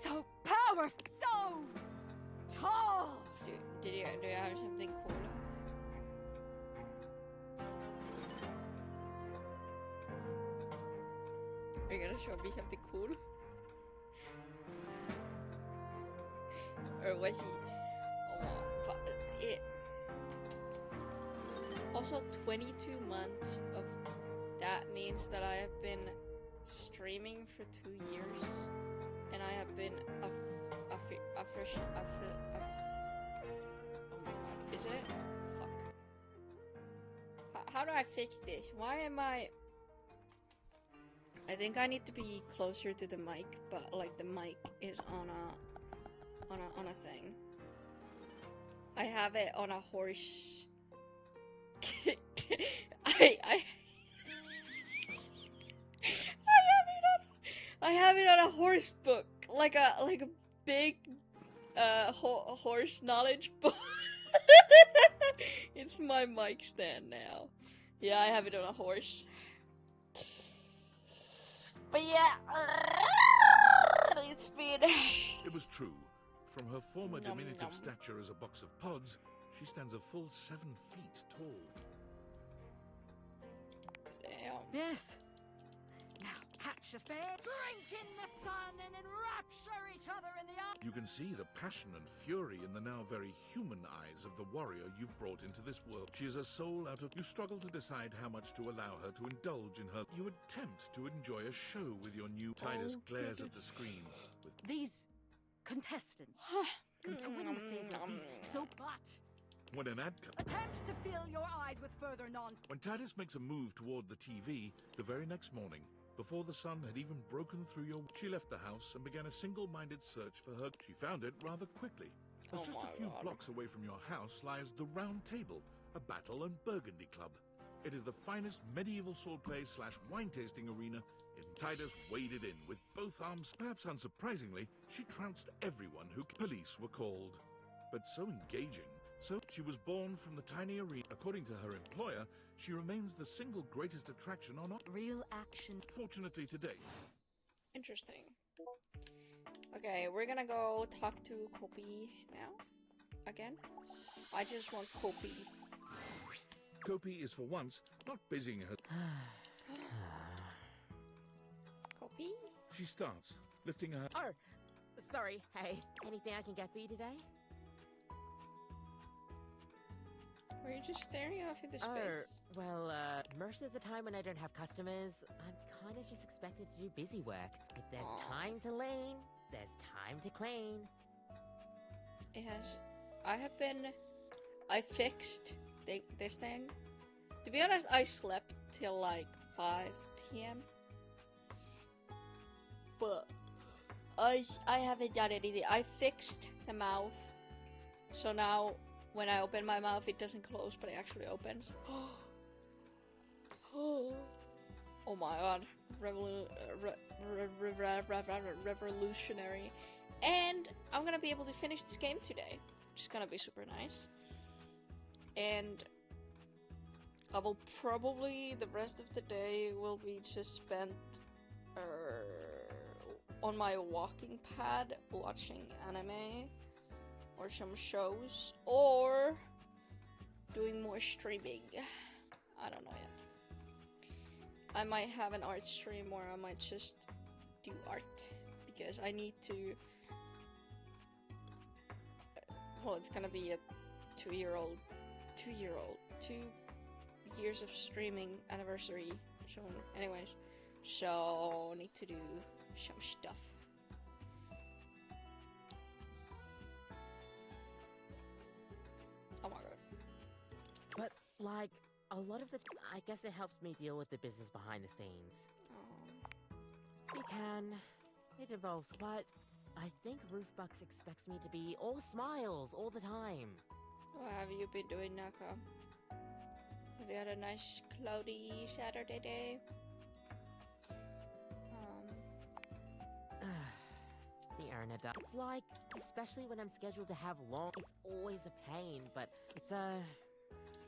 So powerful. So tall. Do you have something cool? Are you gonna show me something cool? Or was he... Oh, it... Also, 22 months of... That means that I have been streaming for 2 years. And I have been oh my god, is it? Fuck. How do I fix this? Why am I think I need to be closer to the mic, but like the mic is on a thing. I have it on a horse. I have it on a horse book, like a big horse knowledge book. It's my mic stand now. Yeah, I have it on a horse. But yeah, it's been... It was true. From her former diminutive stature as a box of pods, she stands a full 7 feet tall. Damn. Yes. Now catch the spade, drink in the sun, and enrapture each other in the eye. You can see the passion and fury in the now very human eyes of the warrior you've brought into this world. She is a soul out of... You struggle to decide how much to allow her to indulge in her... You attempt to enjoy a show with your new... Titus glares at the screen with... These contestants come to win the favor of these so but... When an ad comes... Attempt to fill your eyes with further nonsense. When Titus makes a move toward the TV, the very next morning, before the sun had even broken through your... She left the house and began a single-minded search for her... She found it rather quickly. As just a few blocks away from your house lies the Round Table, a battle and burgundy club. It is the finest medieval swordplay / wine tasting arena, and Titus waded in with both arms. Perhaps unsurprisingly, she trounced everyone who police were called. But so engaging, so she was born from the tiny arena. According to her employer, she remains the single greatest attraction on real action. Fortunately today. Interesting. Okay, we're gonna go talk to Kopi now. Again. I just want Kopi. Kopi is for once not busying her. Kopi? She starts, lifting her... Oh, sorry. Hey, anything I can get for you today? Were you just staring off into space? Oh, well, most of the time when I don't have customers, I'm kind of just expected to do busy work. If there's time to lean, there's time to clean. It has... I fixed this thing. To be honest, I slept till like 5 p.m. But I haven't done anything. I fixed the mouth. So now when I open my mouth it doesn't close but it actually opens. Oh my god. Revolutionary. And I'm gonna be able to finish this game today, which is gonna be super nice. And I will probably, the rest of the day will be just spent on my walking pad watching anime or some shows or doing more streaming. I don't know yet. I might have an art stream or I might just do art because I need to. Well, it's gonna be a 2 years of streaming anniversary soon. Anyways, so need to do some stuff. Oh my god. But, like, a lot of the I guess it helps me deal with the business behind the scenes. Oh. It can. It involves, but I think Ruthbucks expects me to be all smiles all the time. What have you been doing, Naka? Have you had a nice cloudy Saturday day? The Ernada. It's like, especially when I'm scheduled to have long, it's always a pain, but it's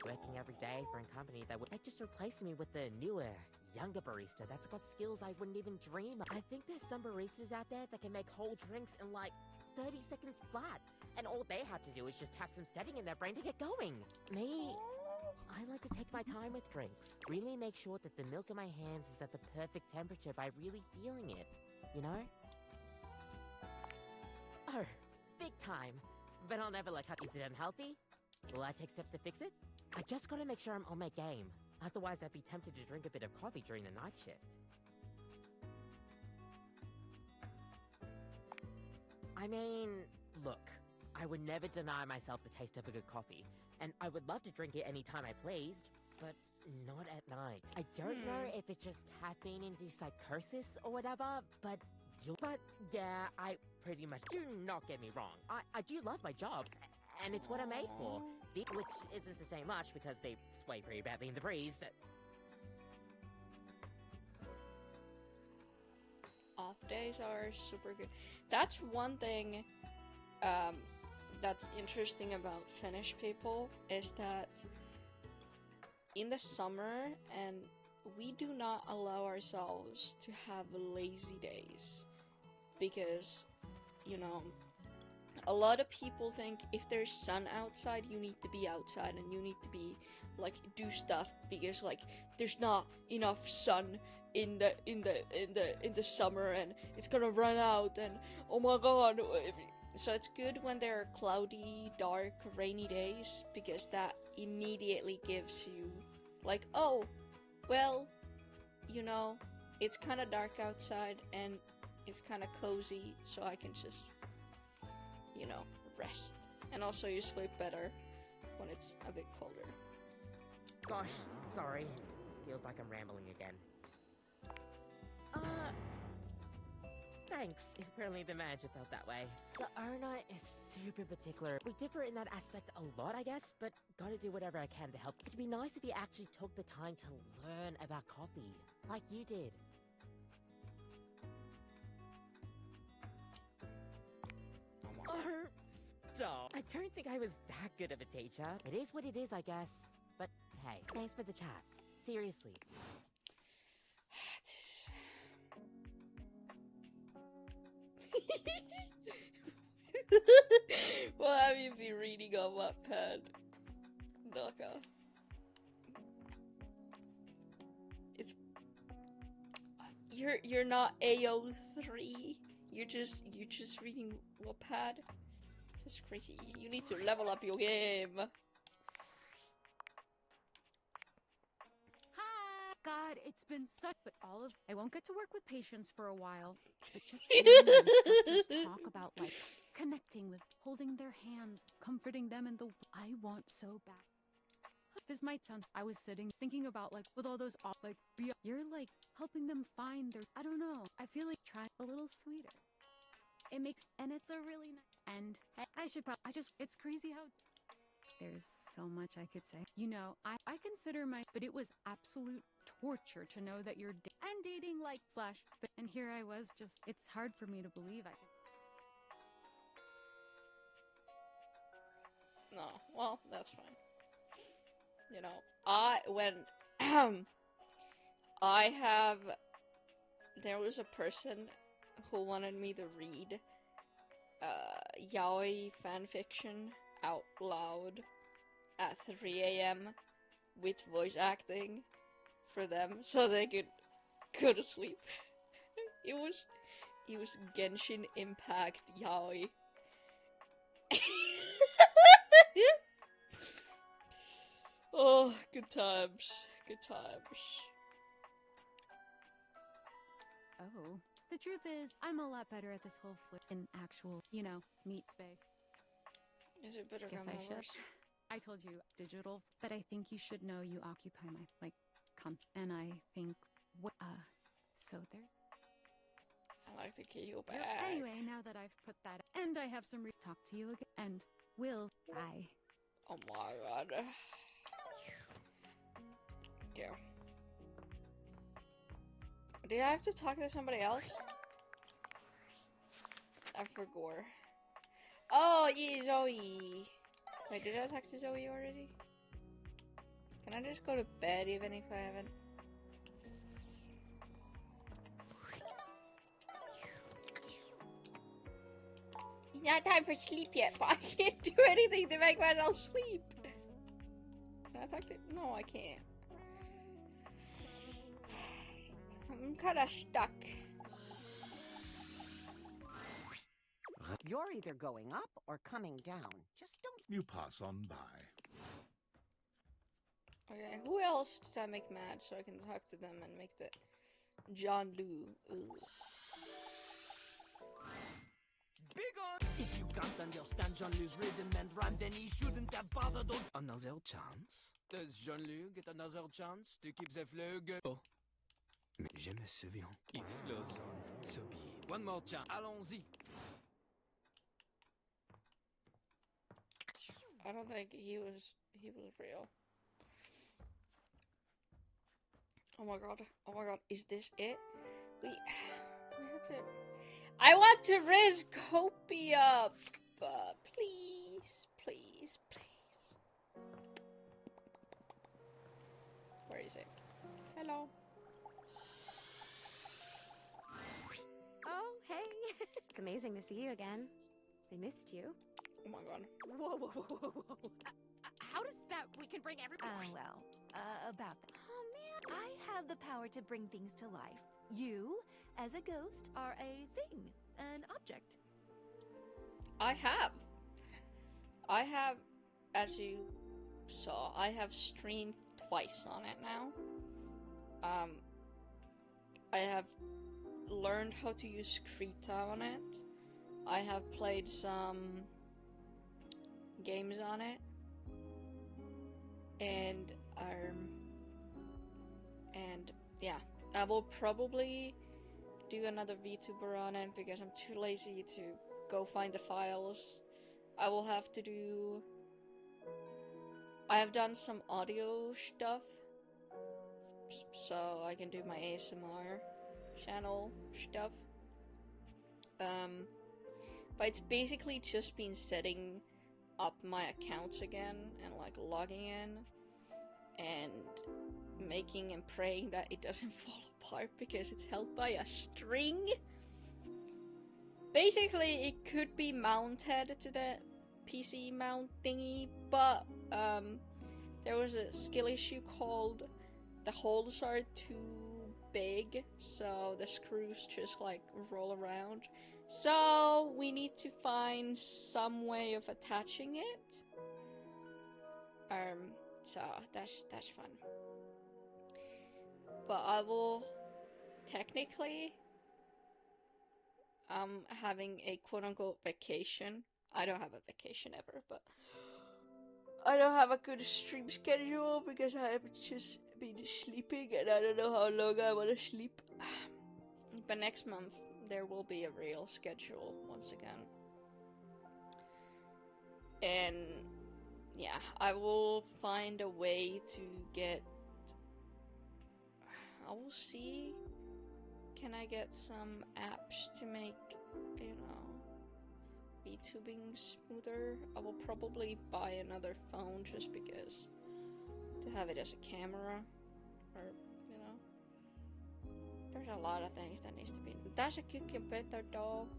working every day for a company that just replaced me with the newer, younger barista that's got skills I wouldn't even dream of. I think there's some baristas out there that can make whole drinks in like 30 seconds flat, and all they have to do is just have some setting in their brain to get going. Me, I like to take my time with drinks. Really make sure that the milk in my hands is at the perfect temperature by really feeling it, you know? Oh, big time. But I'll never let cut. Is it unhealthy? Will I take steps to fix it? I just gotta make sure I'm on my game. Otherwise, I'd be tempted to drink a bit of coffee during the night shift. I mean, look, I would never deny myself the taste of a good coffee, and I would love to drink it any time I pleased, but not at night. I don't know if it's just caffeine-induced psychosis or whatever, but yeah, I pretty much, do not get me wrong, I do love my job, and it's what I'm made for, which isn't to say much because they sway pretty badly in the breeze. Off days are super good. That's one thing that's interesting about Finnish people is that in the summer, and we do not allow ourselves to have lazy days because, you know, a lot of people think if there's sun outside, you need to be outside and you need to be like do stuff because like there's not enough sun in the summer and it's gonna run out and oh my god. So it's good when there are cloudy, dark, rainy days because that immediately gives you like, oh, well, you know, it's kind of dark outside and it's kind of cozy, so I can just, you know, rest. And also you sleep better when it's a bit colder. Gosh, sorry. Feels like I'm rambling again. thanks. Apparently the manager felt that way. The owner is super particular. We differ in that aspect a lot, I guess, but gotta do whatever I can to help. It'd be nice if you actually took the time to learn about coffee, like you did. Stop. I don't think I was that good of a teacher. It is what it is, I guess. But hey, thanks for the chat. Seriously. We'll have you be reading on Wattpad. Naka. It's... You're not AO3. You're just reading Wattpad. This is crazy. You need to level up your game. Hi! God, it's been such... But all of... I won't get to work with patients for a while. But just hearing instructors talk about, like, connecting with, holding their hands, comforting them in the... I want so bad. This might sound... I was sitting, thinking about, like, with all those... Like, you're, like, helping them find their... I don't know. I feel like trying a little sweeter. It makes... And it's a really nice... And I should probably... It's crazy how... There's so much I could say. You know, I consider my... But it was absolute torture to know that you're... And dating, like, slash... And here I was just... It's hard for me to believe I could... No, well, that's fine. You know, when there was a person who wanted me to read yaoi fanfiction out loud at 3 a.m. with voice acting for them so they could go to sleep. It was Genshin Impact yaoi. Oh, good times. Good times. Oh. The truth is, I'm a lot better at this whole flip in actual, you know, meat space. Is it better Guess than I should. ours? I told you, digital, but I think you should know you occupy my, like, and I think, so there's... I like to kill you back. Anyway, now that I've put that, and I have some talk to you again, and will, bye. Oh my god. Yeah. Did I have to talk to somebody else? I forgot. Oh, yeah, Zoe. Wait, did I talk to Zoe already? Can I just go to bed even if I haven't? It's not time for sleep yet, but I can't do anything to make myself sleep. Can I talk to... No, I can't. I'm kinda stuck. You're either going up or coming down. Just don't... You pass on by. Okay, who else did I make mad so I can talk to them and make the John Lu? Big on! If you can't understand Jean-Lou's rhythm and rhyme, then he shouldn't have bothered on... Another chance? Does Jean-Loup get another chance to keep the flow going? Oh. Mais je me souviens. It flows on. So be it. One more chance. Allons-y. I don't think he was real. Oh my god, is this it? We have to... I want to raise Kopi up! Please, please, please. Where is it? Hello. Oh, hey. It's amazing to see you again. I missed you. Oh my god. Whoa, whoa, whoa, whoa, whoa. How does that... We can bring everyone... About that. Oh, man. I have the power to bring things to life. You, as a ghost, are a thing. An object. I have, as you saw, I have streamed twice on it now. I have learned how to use Krita on it. I have played some games on it. And yeah, I will probably do another VTuber on it because I'm too lazy to go find the files. I will have to do... I have done some audio stuff, so I can do my ASMR channel stuff. But it's basically just been setting up my accounts again and like logging in and making and praying that it doesn't fall apart because it's held by a string. Basically, it could be mounted to the PC mount thingy, but there was a skill issue called the holes are too big, so the screws just like roll around. So we need to find some way of attaching it. So that's fun. But I will technically having a quote-unquote vacation. I don't have a vacation ever, but I don't have a good stream schedule because I have just been sleeping and I don't know how long I want to sleep. But next month there will be a real schedule once again. And yeah, I will find a way to get... I will see. Can I get some apps to make, you know, VTubing smoother? I will probably buy another phone just because, to have it as a camera, or, you know, there's a lot of things that needs to be. That's a cookie better doll.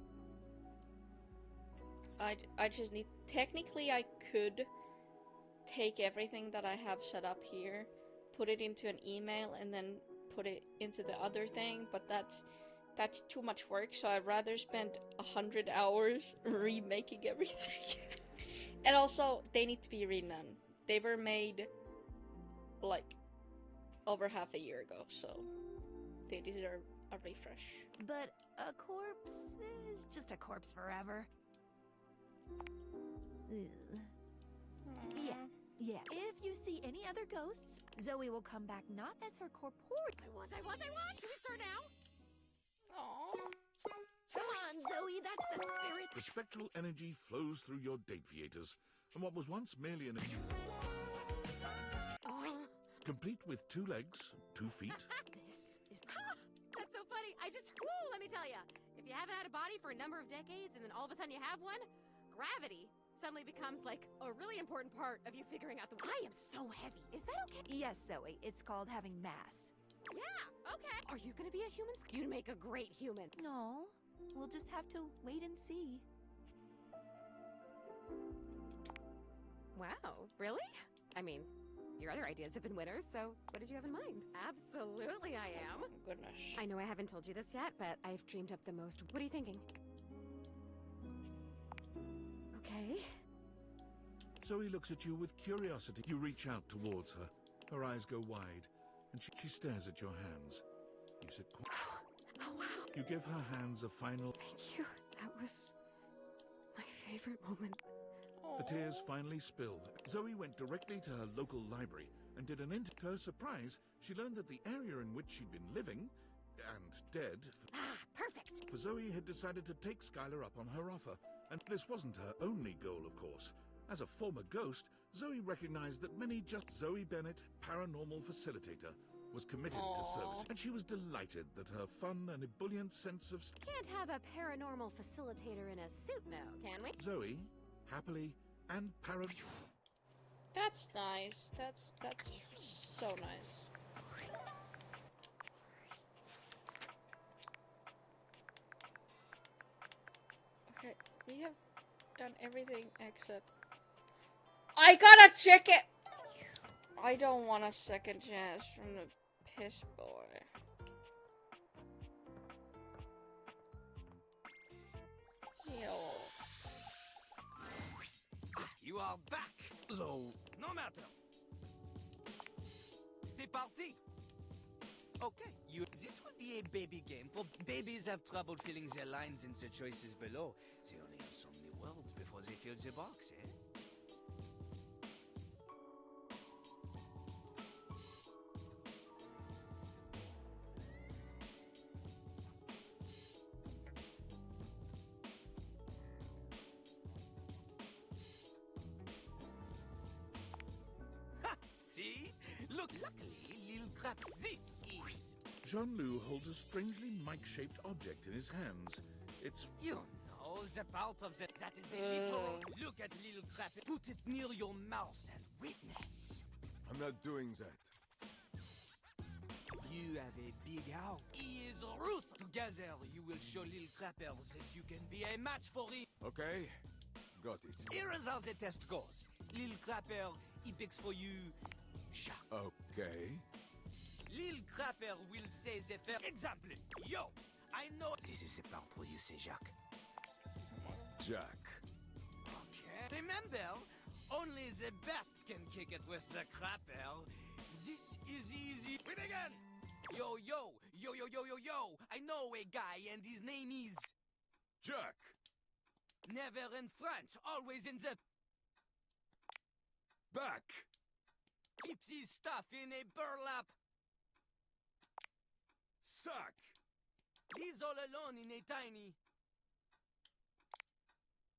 I just need, technically I could take everything that I have set up here, put it into an email, and then put it into the other thing, but that's too much work, so I'd rather spend 100 hours remaking everything. And also, they need to be redone. They were made, like, over half a year ago, so they deserve a refresh. But a corpse is just a corpse forever. Ugh. Yeah. If you see any other ghosts, Zoe will come back not as her corporeal. I want! Can we start now? Aww. Come on, Zoe, that's the spirit. The spectral energy flows through your date theaters, and what was once merely an... complete with 2 legs, 2 feet... This is... That's so funny. Let me tell you. If you haven't had a body for a number of decades and then all of a sudden you have one, gravity suddenly becomes like a really important part of you figuring out the... I am so heavy. Is that okay? Yes, Zoe, it's called having mass. Yeah, okay. Are you gonna be a human? You'd make a great human. No, we'll just have to wait and see. Wow, really? I mean, your other ideas have been winners, so what did you have in mind? Absolutely I am. Oh, goodness. I know I haven't told you this yet, but I've dreamed up the most... What are you thinking? Okay. Zoe looks at you with curiosity. You reach out towards her. Her eyes go wide, and she stares at your hands. You sit quiet. Oh, wow. You give her hands a final... Thank you. That was my favorite moment. The tears finally spill. Zoe went directly to her local library and did an To her surprise, she learned that the area in which she'd been living, and dead... perfect! For Zoe had decided to take Skylar up on her offer. And this wasn't her only goal, of course. As a former ghost, Zoe recognized that many just... Zoe Bennett, paranormal facilitator, was committed to service, and she was delighted that her fun and ebullient sense of... Can't have a paranormal facilitator in a suit now, can we? Zoe, happily and That's nice. That's so nice. Okay, we have done everything except... I gotta check it! I don't want a second chance from the piss boy. Yo. You are back! So, no matter. C'est parti! Okay, this will be a baby game, for babies have trouble filling their lines in the choices below. They only have so many words before they fill the box, eh? Look, luckily, little crap, this is... Jean-Loup holds a strangely mic-shaped object in his hands. It's... You know, the part of the... That is a literal... Look at little crap. Put it near your mouth and witness. I'm not doing that. You have a big house. He is Ruth. Together, you will show little crappers that you can be a match for him. Okay, got it. Here is how the test goes. Little crapper, he picks for you... Jacques. Okay. Little crapper will say the first example. Yo, I know... This is the part where you say Jacques. Jack. Okay. Remember, only the best can kick it with the crapper. This is easy. We begin! Yo, yo, yo, yo, yo, yo, yo. I know a guy and his name is... Jack! Never in front, always in the... Back! Keeps his stuff in a burlap. Sack! Lives all alone in a tiny...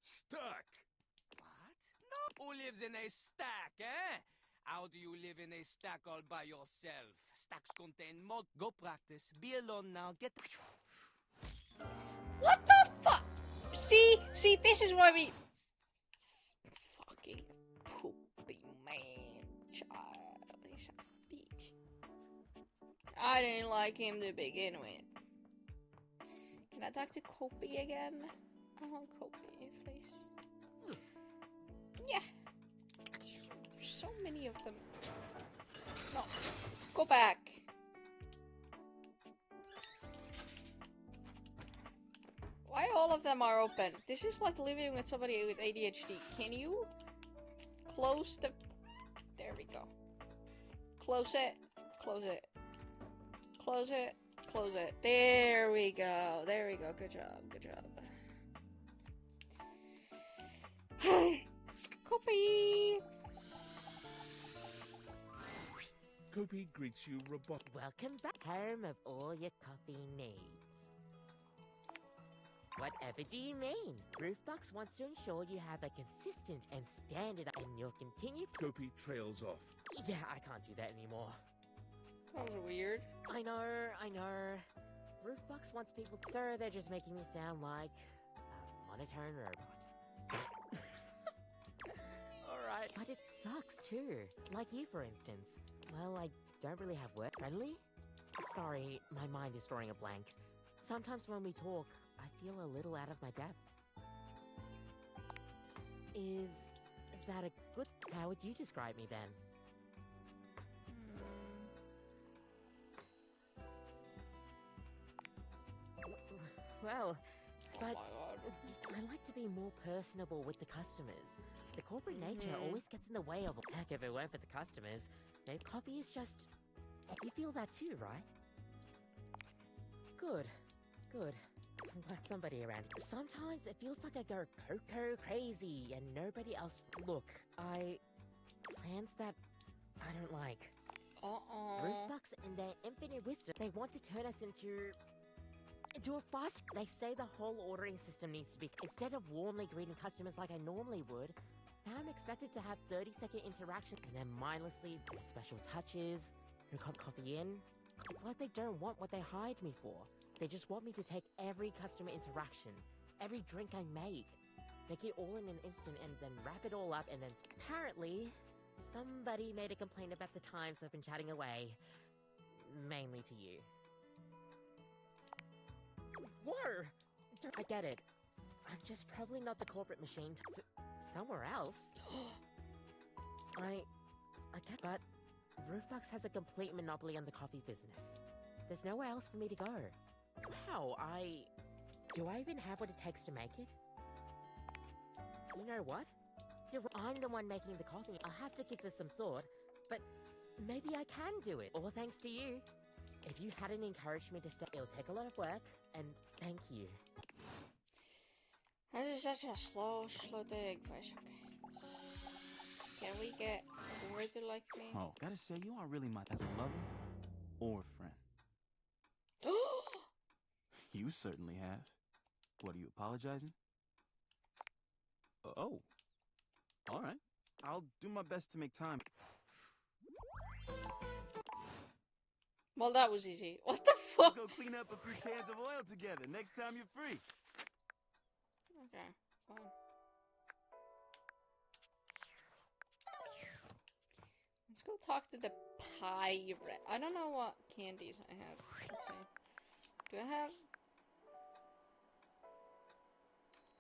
Stack! What? No. Who lives in a stack, eh? How do you live in a stack all by yourself? Stacks contain mud. Go practice. Be alone now. Get... What the fuck? See, this is why we... Fucking poopy man, child. He's a bitch. I didn't like him to begin with. Can I talk to Kopi again? I want Kopi, please. Yeah. So many of them. No. Go back. Why all of them are open? This is like living with somebody with ADHD. Can you close the... There we go. Close it. Close it. Close it. Close it. There we go. There we go. Good job. Good job. Copy. Kopi greets you robot. Welcome back, home of all your coffee needs. Whatever do you mean? Roofbox wants to ensure you have a consistent and standard and you'll continue... Kopi trails off. Yeah, I can't do that anymore. That was weird. I know. Roofbox wants people... Sir, they're just making me sound like a monotone robot. Alright. But it sucks too. Like you, for instance. Well, I don't really have work. Friendly? Sorry, my mind is drawing a blank. Sometimes when we talk, I feel a little out of my depth. Is that a good... How would you describe me then? Well, but I like to be more personable with the customers. The corporate nature always gets in the way of... Heck, if it weren't for the customers, no, coffee is just... You feel that too, right? Good. I'm glad somebody around. Sometimes it feels like I go cocoa crazy and nobody else... Look, plans that I don't like. Roofbox in their infinite wisdom, they want to turn us into a fast... They say the whole ordering system needs to be... Instead of warmly greeting customers like I normally would, now I'm expected to have 30-second interactions and then mindlessly special touches, who can't copy in. It's like they don't want what they hired me for. They just want me to take every customer interaction, every drink I make, make it all in an instant and then wrap it all up and then... Apparently, somebody made a complaint about the times I've been chatting away. Mainly to you. Whoa! I get it. I'm just probably not the corporate machine somewhere else. I get, but Roofbox has a complete monopoly on the coffee business. There's nowhere else for me to go. Wow, do I even have what it takes to make it? You know what? I'm the one making the coffee. I'll have to give this some thought, but maybe I can do it. All thanks to you. If you hadn't encouraged me to stay, it'll take a lot of work, and thank you. This is such a slow thing, but it's okay. Can we get more to like me? Oh, gotta say, you aren't really my... as a lover or a friend. You certainly have. What, are you apologizing? Oh. Alright. I'll do my best to make time. Well, that was easy. What the fuck? Let's go clean up a few cans of oil together next time you're free. Okay, fine. Let's go talk to the pirate. I don't know what candies I have. Let's see. Do I have...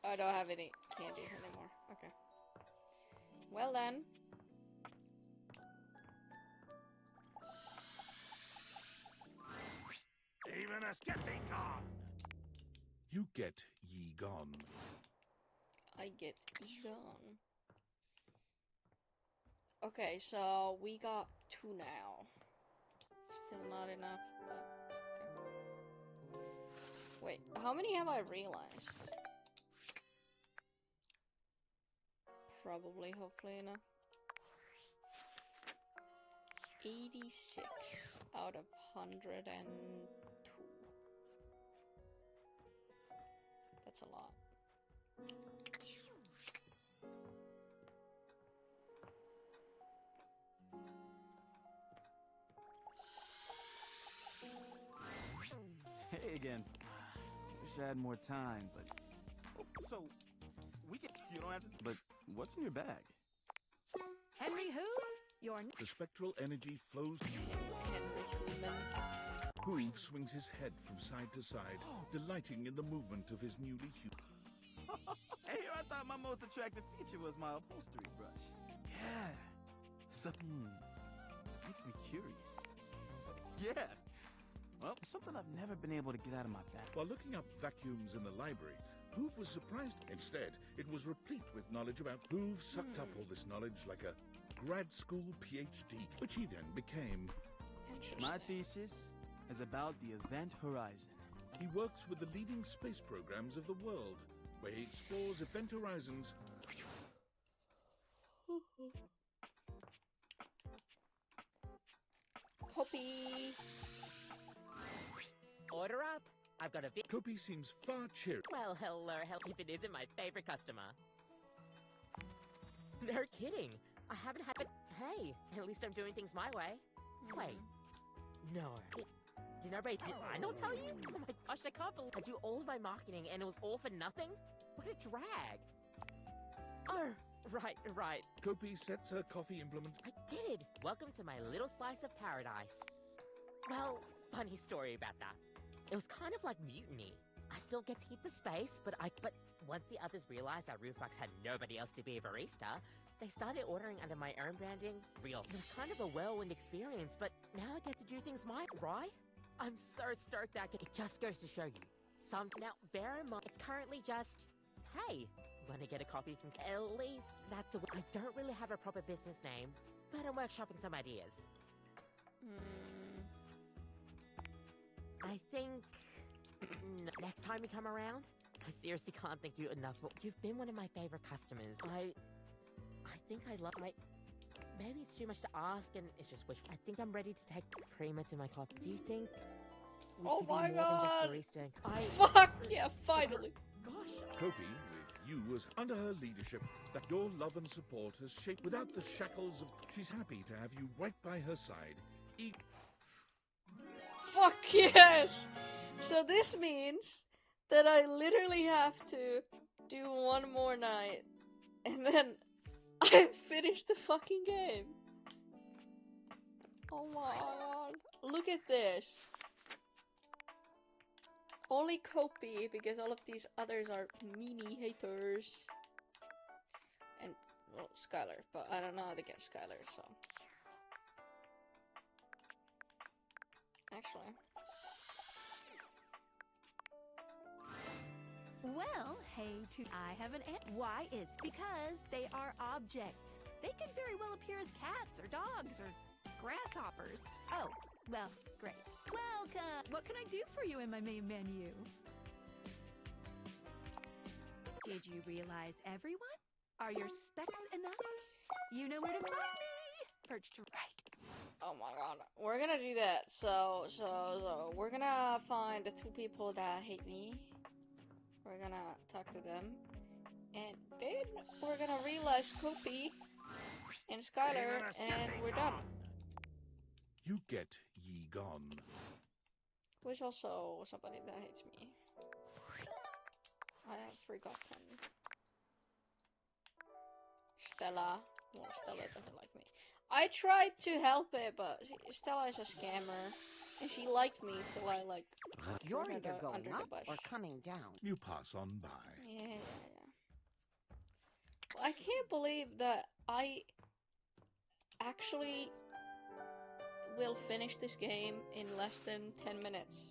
I don't have any candies anymore. Okay. Well then. Even us get thee gone. You get ye gone. I get ye gone. Okay, so we got 2 now. Still not enough, but okay. Wait, how many have I realized? Probably, hopefully enough. 86 out of 102. That's a lot. Hey again. Wish I had more time, but... Oh, so, we can... You don't have to... But what's in your bag? Henry who? Your... The spectral energy flows through. Henry Human. Hoove swings his head from side to side, delighting in the movement of his newly human. Hey, I thought my most attractive feature was my upholstery brush. Yeah. Makes me curious. Yeah. Well, something I've never been able to get out of my bag. While looking up vacuums in the library, Hoove was surprised. Instead, it was replete with knowledge about... Hoove sucked up all this knowledge like a grad school PhD, which he then became. My thesis is about the Event Horizon. He works with the leading space programs of the world, where he explores event horizons. Copy. Order up. I've got a bit. Kopi seems far cheery. Well, hello, if it isn't my favorite customer. No kidding. I haven't had it. Hey, at least I'm doing things my way. Wait. No. Did nobody... Did I not tell you? Oh my gosh, I can't believe I do all of my marketing and it was all for nothing? What a drag. Oh, right. Kopi sets her coffee implements. I did. Welcome to my little slice of paradise. Well, funny story about that. It was kind of like mutiny. I still get to keep the space, but once the others realized that Roofbox had nobody else to be a barista, they started ordering under my own branding. Real. It was kind of a whirlwind experience, but now I get to do things my right. I'm so stoked that it just goes to show you. Now, bear in mind, it's currently just, hey, wanna get a coffee from... At least that's the way. I don't really have a proper business name, but I'm workshopping some ideas. I think next time you come around, I seriously can't thank you enough. You've been one of my favorite customers. I think I love my... Maybe it's too much to ask and it's just wish. I think I'm ready to take creamer to my coffee. Do you think we Oh could my be more god! than just barista? Fuck yeah, finally! Gosh. Kopi, with you, was under her leadership that your love and support has shaped without the shackles of... She's happy to have you right by her side. Fuck yes! So this means that I literally have to do one more night, and then I finish the fucking game. Oh my god. Look at this. Only Kopi, because all of these others are meanie haters. And, well, Skylar, but I don't know how to get Skylar, so... Actually... Well, hey, I have an ant. Why is? Because they are objects. They can very well appear as cats or dogs or grasshoppers. Oh, well, great. Welcome. What can I do for you in my main menu? Did you realize everyone? Are your specs enough? You know where to find me. Perched to right. Oh my god. We're gonna do that. So we're gonna find the 2 people that hate me. We're gonna talk to them. And then we're gonna realize Kopi and Skylar and we're done. You get ye gone. Who is also somebody that hates me. I have forgotten. Stella. Well, Stella doesn't like me. I tried to help it, but Stella is a scammer. And she liked me till I, like, You're threw her either going under the up bush. or coming down. You pass on by. Yeah. Well, I can't believe that I actually will finish this game in less than 10 minutes.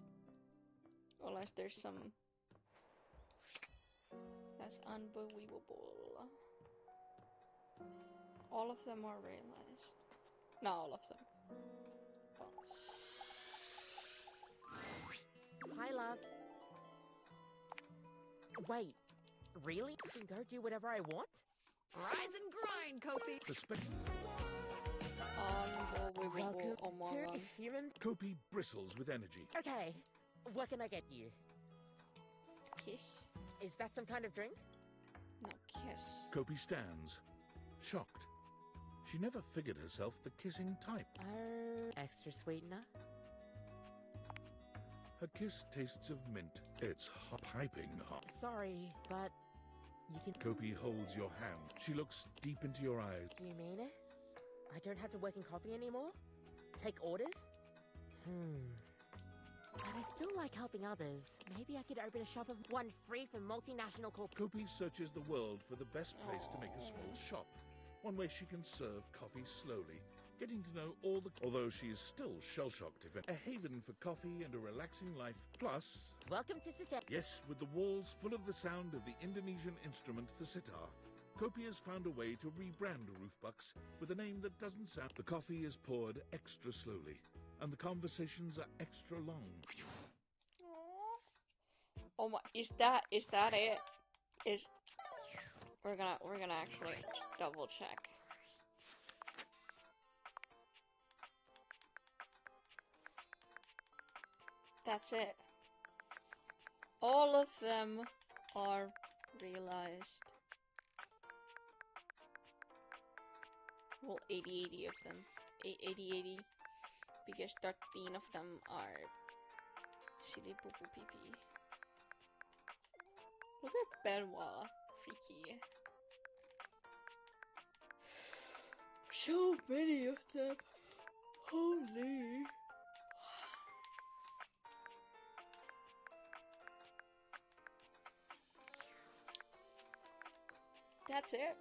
Unless there's some... That's unbelievable. All of them are realized. Not all of them. Well. Hi, love. Wait, really? I can go do whatever I want? Rise and grind, Kofi! Unbelievable. Oh my god. Human. Kopi bristles with energy. Okay, what can I get you? Kiss? Is that some kind of drink? No, kiss. Kopi stands, shocked. She never figured herself the kissing type. Extra sweetener? Her kiss tastes of mint. It's hot, piping hot. Sorry, but you can... Kopi holds your hand. She looks deep into your eyes. Do you mean it? I don't have to work in coffee anymore? Take orders? But I still like helping others. Maybe I could open a shop of one free from multinational corp... Kopi searches the world for the best place to make a small shop. One way she can serve coffee slowly, getting to know all the... Although she is still shell-shocked, if a haven for coffee and a relaxing life. Plus... Welcome to Sitar. Yes, with the walls full of the sound of the Indonesian instrument, the sitar. Kopi has found a way to rebrand Roofbucks with a name that doesn't sound... The coffee is poured extra slowly, and the conversations are extra long. Oh my... Is that it? We're gonna actually double check. That's it. All of them are realized. Well, 80 of them. 80, because 13 of them are silly poo poo pee pee. Look at Benoit. Freaky. So many of them. Holy. That's it.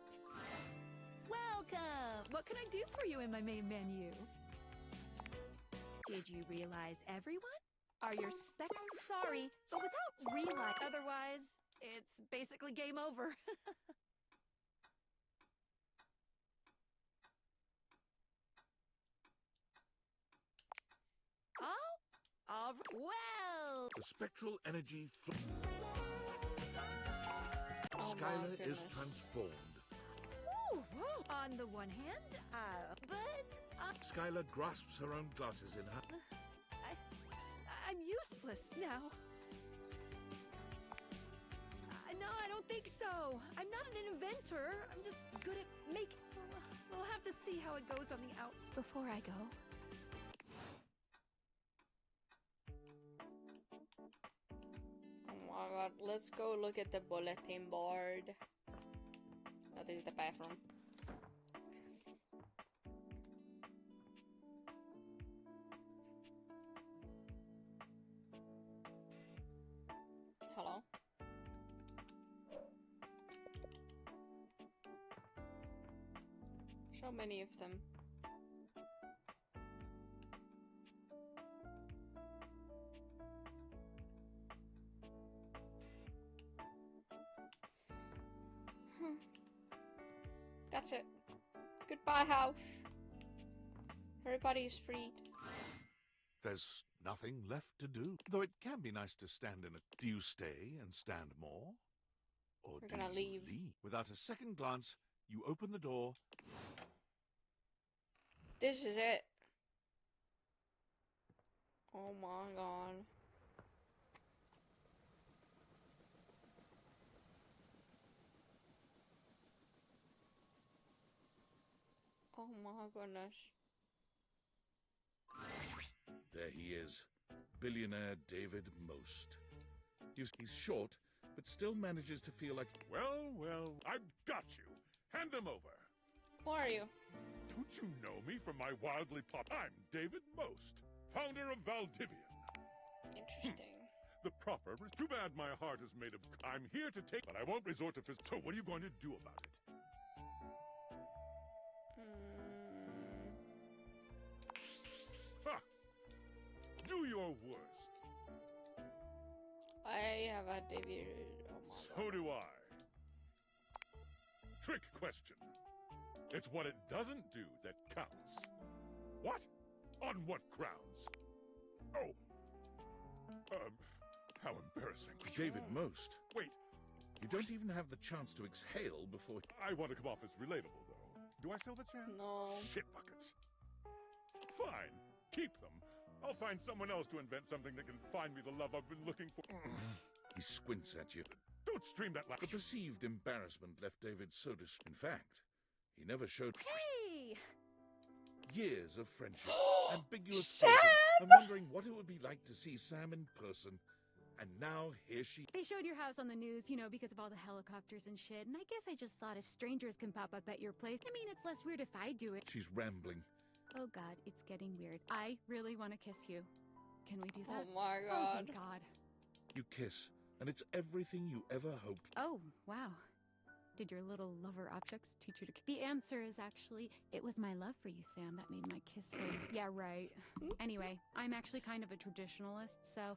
Welcome! What can I do for you in my main menu? Did you realize everyone? Are your specs sorry, but without realize otherwise, it's basically game over. Well! The spectral energy... Oh Skylar is transformed. Ooh, on the one hand, but... Skylar grasps her own glasses in her... I'm useless now. No, I don't think so. I'm not an inventor. I'm just good at we'll have to see how it goes on the outs before I go. Oh my god, let's go look at the bulletin board. That is the bathroom. Hello? So many of them. That's it. Goodbye, house. Everybody is freed. There's nothing left to do. Though it can be nice to stand in a... Do you stay and stand more? Or We're do gonna you leave. Without a second glance, you open the door. This is it. Oh my god. Oh my goodness. There he is, billionaire David Most. He's short, but still manages to feel like... Well, I've got you. Hand them over. Who are you? Don't you know me from my wildly pop... I'm David Most, founder of Valdivian. Interesting. The proper... Too bad my heart is made of... I'm here to take... But I won't resort to So what are you going to do about it? Ha! Do your worst. I have a David... So do I. Trick question. It's what it doesn't do that counts. What? On what grounds? Oh. How embarrassing. David Most. Wait. You don't even have the chance to exhale before... I want to come off as relatable, though. Do I still have a chance? No. Shit buckets. Fine. Keep them. I'll find someone else to invent something that can find me the love I've been looking for. He squints at you. Don't stream that The perceived embarrassment left David so distraught. In fact, he never showed... Hey! Years of friendship, ambiguous Sam! dating, and wondering what it would be like to see Sam in person. And now, here she... They showed your house on the news, you know, because of all the helicopters and shit, and I guess I just thought if strangers can pop up at your place, I mean, it's less weird if I do it. She's rambling. Oh god, it's getting weird. I really want to kiss you. Can we do that? Oh my Oh, god. thank god. You kiss, and it's everything you ever hoped. Oh, wow. Did your little lover objects teach you to... The answer is actually, it was my love for you, Sam, that made my kiss so... Yeah, right. Anyway, I'm actually kind of a traditionalist, so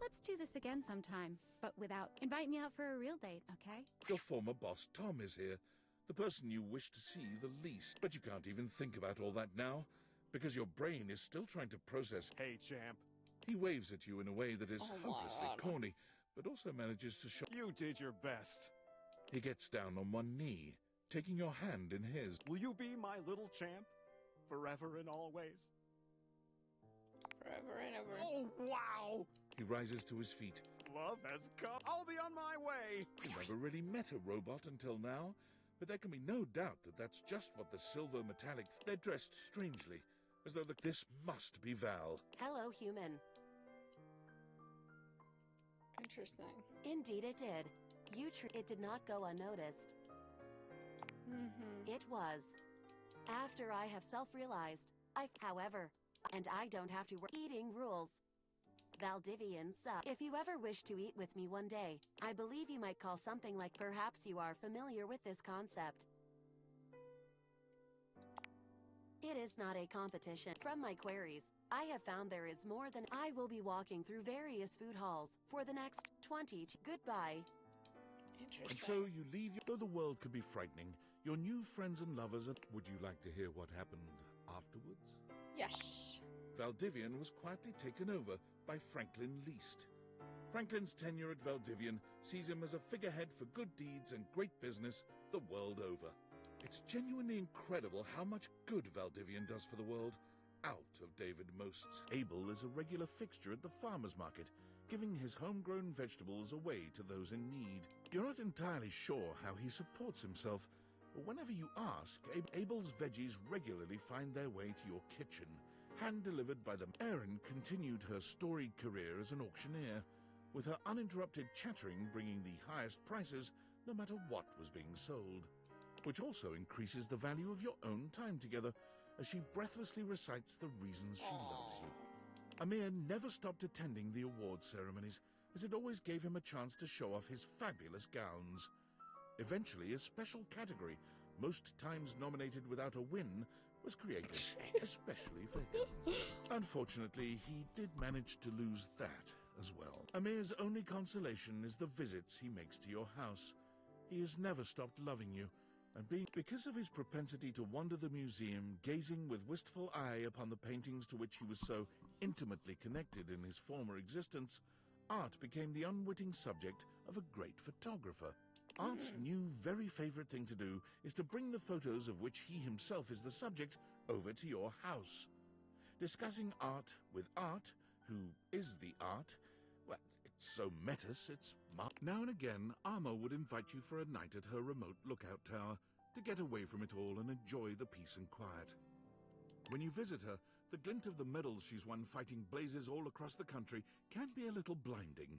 let's do this again sometime, but without... Invite me out for a real date, okay? Your former boss, Tom, is here. The person you wish to see the least. But you can't even think about all that now, because your brain is still trying to process... Hey, champ. He waves at you in a way that is Oh my hopelessly God. corny, but also manages to show... You did your best. He gets down on one knee, taking your hand in his. Will you be my little champ? Forever and always? Forever and ever. Oh, wow! He rises to his feet. Love has come. I'll be on my way. You never really met a robot until now, but there can be no doubt that that's just what the silver metallic... They're dressed strangely, as though this must be Val. Hello, human. Interesting. Indeed it did. It did not go unnoticed. It was. After I have self-realized, however, and I don't have to work eating rules. Valdivian suck. If you ever wish to eat with me one day, I believe you might call something like perhaps you are familiar with this concept. It is not a competition. From my queries, I have found there is more than I will be walking through various food halls for the next 20. Goodbye. And so you leave, though the world could be frightening, your new friends and lovers are... Would you like to hear what happened afterwards? Yes. Valdivian was quietly taken over by Franklin Least. Franklin's tenure at Valdivian sees him as a figurehead for good deeds and great business the world over. It's genuinely incredible how much good Valdivian does for the world out of David Most's. Abel is a regular fixture at the farmer's market, giving his homegrown vegetables away to those in need. You're not entirely sure how he supports himself, but whenever you ask, Abel's veggies regularly find their way to your kitchen, hand-delivered by them. Erin continued her storied career as an auctioneer, with her uninterrupted chattering bringing the highest prices no matter what was being sold, which also increases the value of your own time together as she breathlessly recites the reasons she loves you. Amir never stopped attending the award ceremonies, as it always gave him a chance to show off his fabulous gowns. Eventually, a special category, most times nominated without a win, was created, especially for him. Unfortunately, he did manage to lose that as well. Amir's only consolation is the visits he makes to your house. He has never stopped loving you, and because of his propensity to wander the museum, gazing with wistful eye upon the paintings to which he was so intimately connected in his former existence, art became the unwitting subject of a great photographer. Art's new very favorite thing to do is to bring the photos of which he himself is the subject over to your house. Discussing art with Art, who is the art, well, it's so metis, it's... Now and again, Arma would invite you for a night at her remote lookout tower to get away from it all and enjoy the peace and quiet. When you visit her, The glint of the medals she's won fighting blazes all across the country can be a little blinding.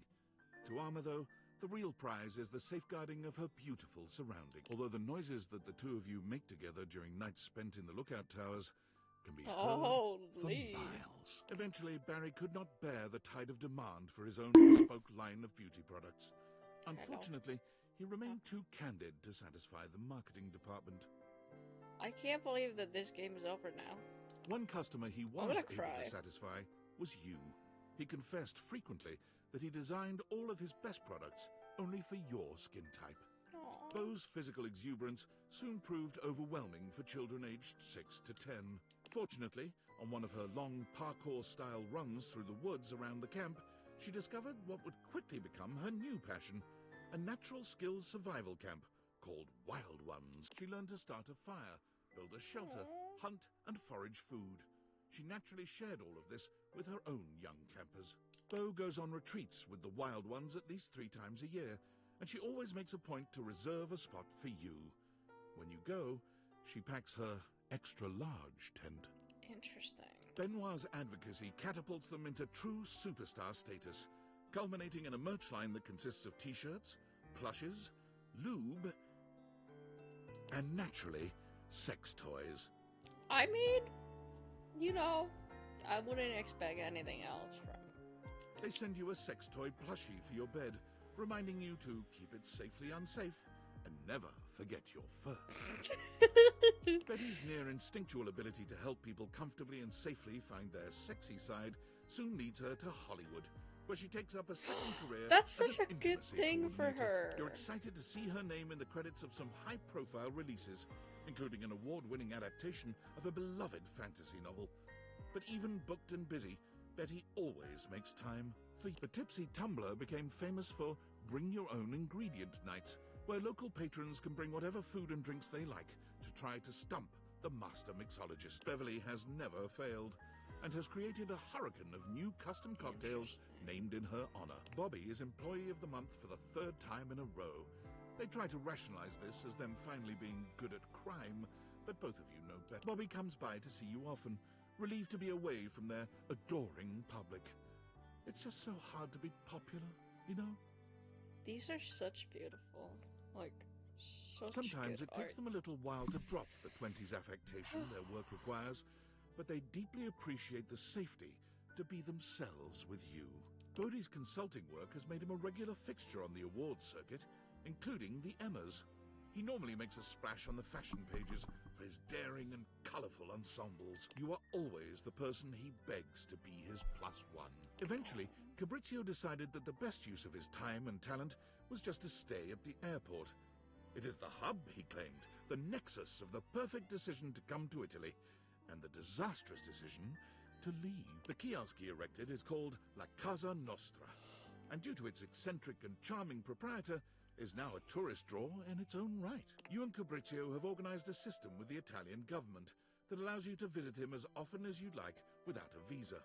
To Armor, though, the real prize is the safeguarding of her beautiful surroundings. Although the noises that the two of you make together during nights spent in the lookout towers can be heard for miles. Eventually, Barry could not bear the tide of demand for his own bespoke line of beauty products. Unfortunately, he remained too candid to satisfy the marketing department. I can't believe that this game is over now. One customer he was able to satisfy was you. He confessed frequently that he designed all of his best products only for your skin type. Aww. Bo's physical exuberance soon proved overwhelming for children aged 6 to 10. Fortunately, on one of her long parkour-style runs through the woods around the camp, she discovered what would quickly become her new passion, a natural skills survival camp called Wild Ones. She learned to start a fire, build a shelter, hunt and forage food. She naturally shared all of this with her own young campers. Bo goes on retreats with the Wild Ones at least 3 times a year, and she always makes a point to reserve a spot for you. When you go, she packs her extra-large tent. Interesting. Benoit's advocacy catapults them into true superstar status, culminating in a merch line that consists of t-shirts, plushes, lube, and naturally, sex toys. I mean, you know, I wouldn't expect anything else from They send you a sex toy plushie for your bed, reminding you to keep it safely unsafe and never forget your fur. Betty's near instinctual ability to help people comfortably and safely find their sexy side soon leads her to Hollywood, where she takes up a second career. That's as such an a good intimacy thing for coordinator. her. You're excited to see her name in the credits of some high-profile releases, including an award-winning adaptation of a beloved fantasy novel. But even booked and busy, Betty always makes time for you. The Tipsy Tumbler became famous for Bring Your Own Ingredient Nights, where local patrons can bring whatever food and drinks they like to try to stump the master mixologist. Beverly has never failed and has created a hurricane of new custom cocktails named in her honor. Bobby is Employee of the Month for the 3rd time in a row. They try to rationalize this as them finally being good at crime, but both of you know better. Bobby comes by to see you often, relieved to be away from their adoring public. It's just so hard to be popular, you know? These are such beautiful, like, such Sometimes good it takes art. them a little while to drop the 20s affectation their work requires, but they deeply appreciate the safety to be themselves with you. Bodhi's consulting work has made him a regular fixture on the awards circuit, including the Emmas. He normally makes a splash on the fashion pages for his daring and colourful ensembles. You are always the person he begs to be his +1. Eventually, Fabrizio decided that the best use of his time and talent was just to stay at the airport. It is the hub, he claimed, the nexus of the perfect decision to come to Italy, and the disastrous decision to leave. The kiosk he erected is called La Casa Nostra, and due to its eccentric and charming proprietor, is now a tourist draw in its own right. You and Fabrizio have organized a system with the Italian government that allows you to visit him as often as you'd like without a visa,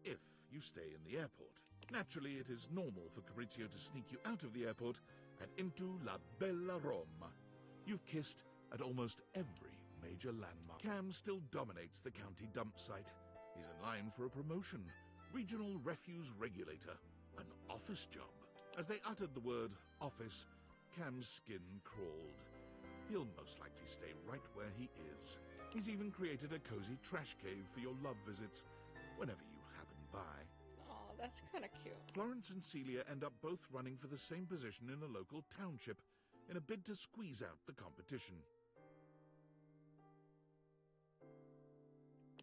if you stay in the airport. Naturally, it is normal for Fabrizio to sneak you out of the airport and into La Bella Roma. You've kissed at almost every major landmark. Cam still dominates the county dump site. He's in line for a promotion, regional refuse regulator, an office job. As they uttered the word office, Cam's skin crawled. He'll most likely stay right where he is. He's even created a cozy trash cave for your love visits, whenever you happen by. Oh, that's kind of cute. Florence and Celia end up both running for the same position in a local township, in a bid to squeeze out the competition.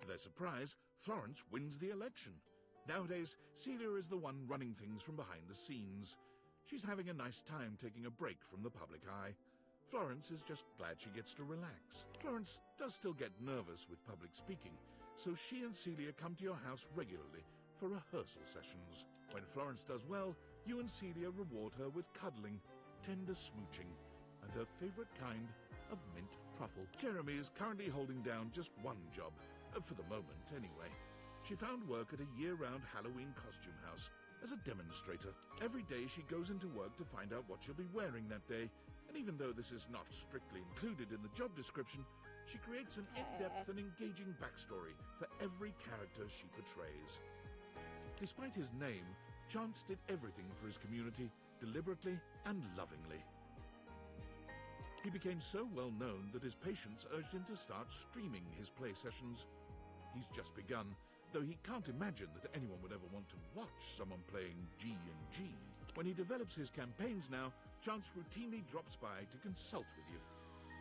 To their surprise, Florence wins the election. Nowadays, Celia is the one running things from behind the scenes. She's having a nice time taking a break from the public eye. Florence is just glad she gets to relax. Florence does still get nervous with public speaking, so she and Celia come to your house regularly for rehearsal sessions. When Florence does well, you and Celia reward her with cuddling, tender smooching, and her favorite kind of mint truffle. Jeremy is currently holding down just one job, for the moment anyway. She found work at a year-round Halloween costume house as a demonstrator. Every day she goes into work to find out what she'll be wearing that day, and even though this is not strictly included in the job description, She creates an in-depth and engaging backstory for every character she portrays. Despite his name, Chance did everything for his community, deliberately and lovingly. He became so well known that his patients urged him to start streaming his play sessions. He's just begun, though he can't imagine that anyone would ever want to watch someone playing G&G. When he develops his campaigns now, Chance routinely drops by to consult with you.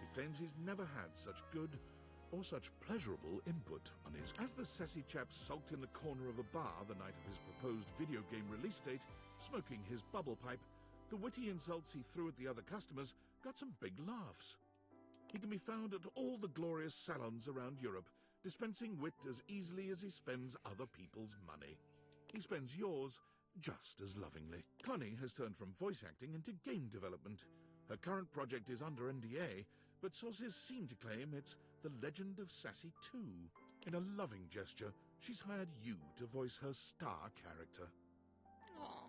He claims he's never had such good or such pleasurable input on his... As the sassy chap sulked in the corner of a bar the night of his proposed video game release date, smoking his bubble pipe, the witty insults he threw at the other customers got some big laughs. He can be found at all the glorious salons around Europe, dispensing wit as easily as he spends other people's money. He spends yours just as lovingly. Connie has turned from voice acting into game development. Her current project is under NDA, but sources seem to claim it's The Legend of Sassy 2. In a loving gesture, she's hired you to voice her star character. Aww.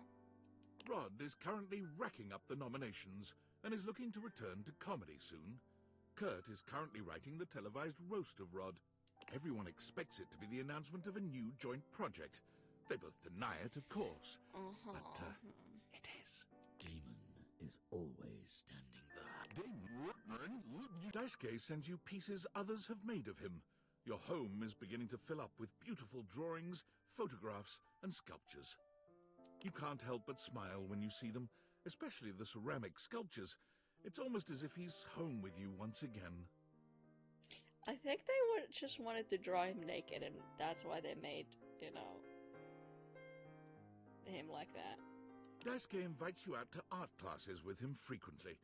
Rod is currently racking up the nominations and is looking to return to comedy soon. Kurt is currently writing the televised roast of Rod. Everyone expects it to be the announcement of a new joint project. They both deny it, of course. But it is. Damon is always standing by. Daisuke sends you pieces others have made of him. Your home is beginning to fill up with beautiful drawings, photographs, and sculptures. You can't help but smile when you see them, especially the ceramic sculptures. It's almost as if he's home with you once again. I think they just wanted to draw him naked, and that's why they made, you know, him like that. Daisuke invites you out to art classes with him frequently.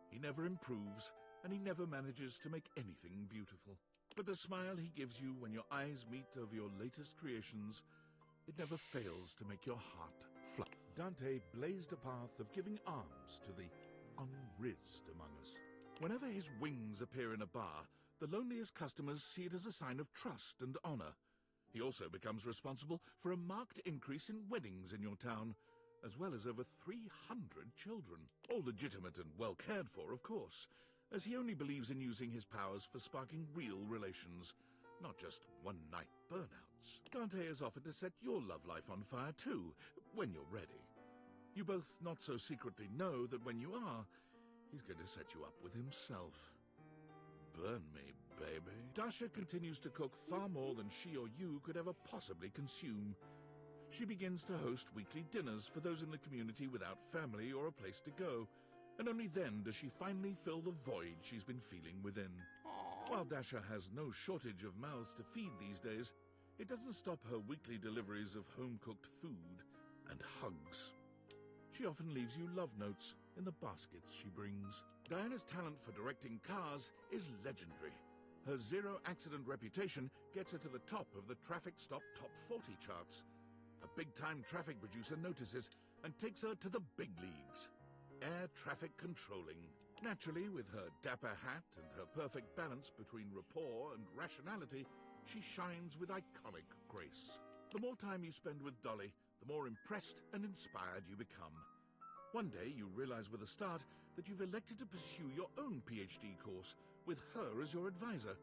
He never improves, and he never manages to make anything beautiful. But the smile he gives you when your eyes meet over your latest creations, it never fails to make your heart flutter. Dante blazed a path of giving arms to the unrizzed among us. Whenever his wings appear in a bar, the loneliest customers see it as a sign of trust and honor. He also becomes responsible for a marked increase in weddings in your town, as well as over 300 children. All legitimate and well cared for, of course, as he only believes in using his powers for sparking real relations, not just one-night burnouts. Dante has offered to set your love life on fire too, when you're ready. You both not so secretly know that when you are, he's going to set you up with himself. Burn me, baby. Dasha continues to cook far more than she or you could ever possibly consume. She begins to host weekly dinners for those in the community without family or a place to go, and only then does she finally fill the void she's been feeling within. Aww. While Dasha has no shortage of mouths to feed these days, it doesn't stop her weekly deliveries of home-cooked food and hugs. She often leaves you love notes in the baskets she brings. Diana's talent for directing cars is legendary. Her zero-accident reputation gets her to the top of the Traffic Stop Top 40 charts. A big-time traffic producer notices and takes her to the big leagues. Air traffic controlling. Naturally, with her dapper hat and her perfect balance between rapport and rationality, she shines with iconic grace. The more time you spend with Dolly, the more impressed and inspired you become. One day, you realize with a start that you've elected to pursue your own PhD course, with her as your advisor.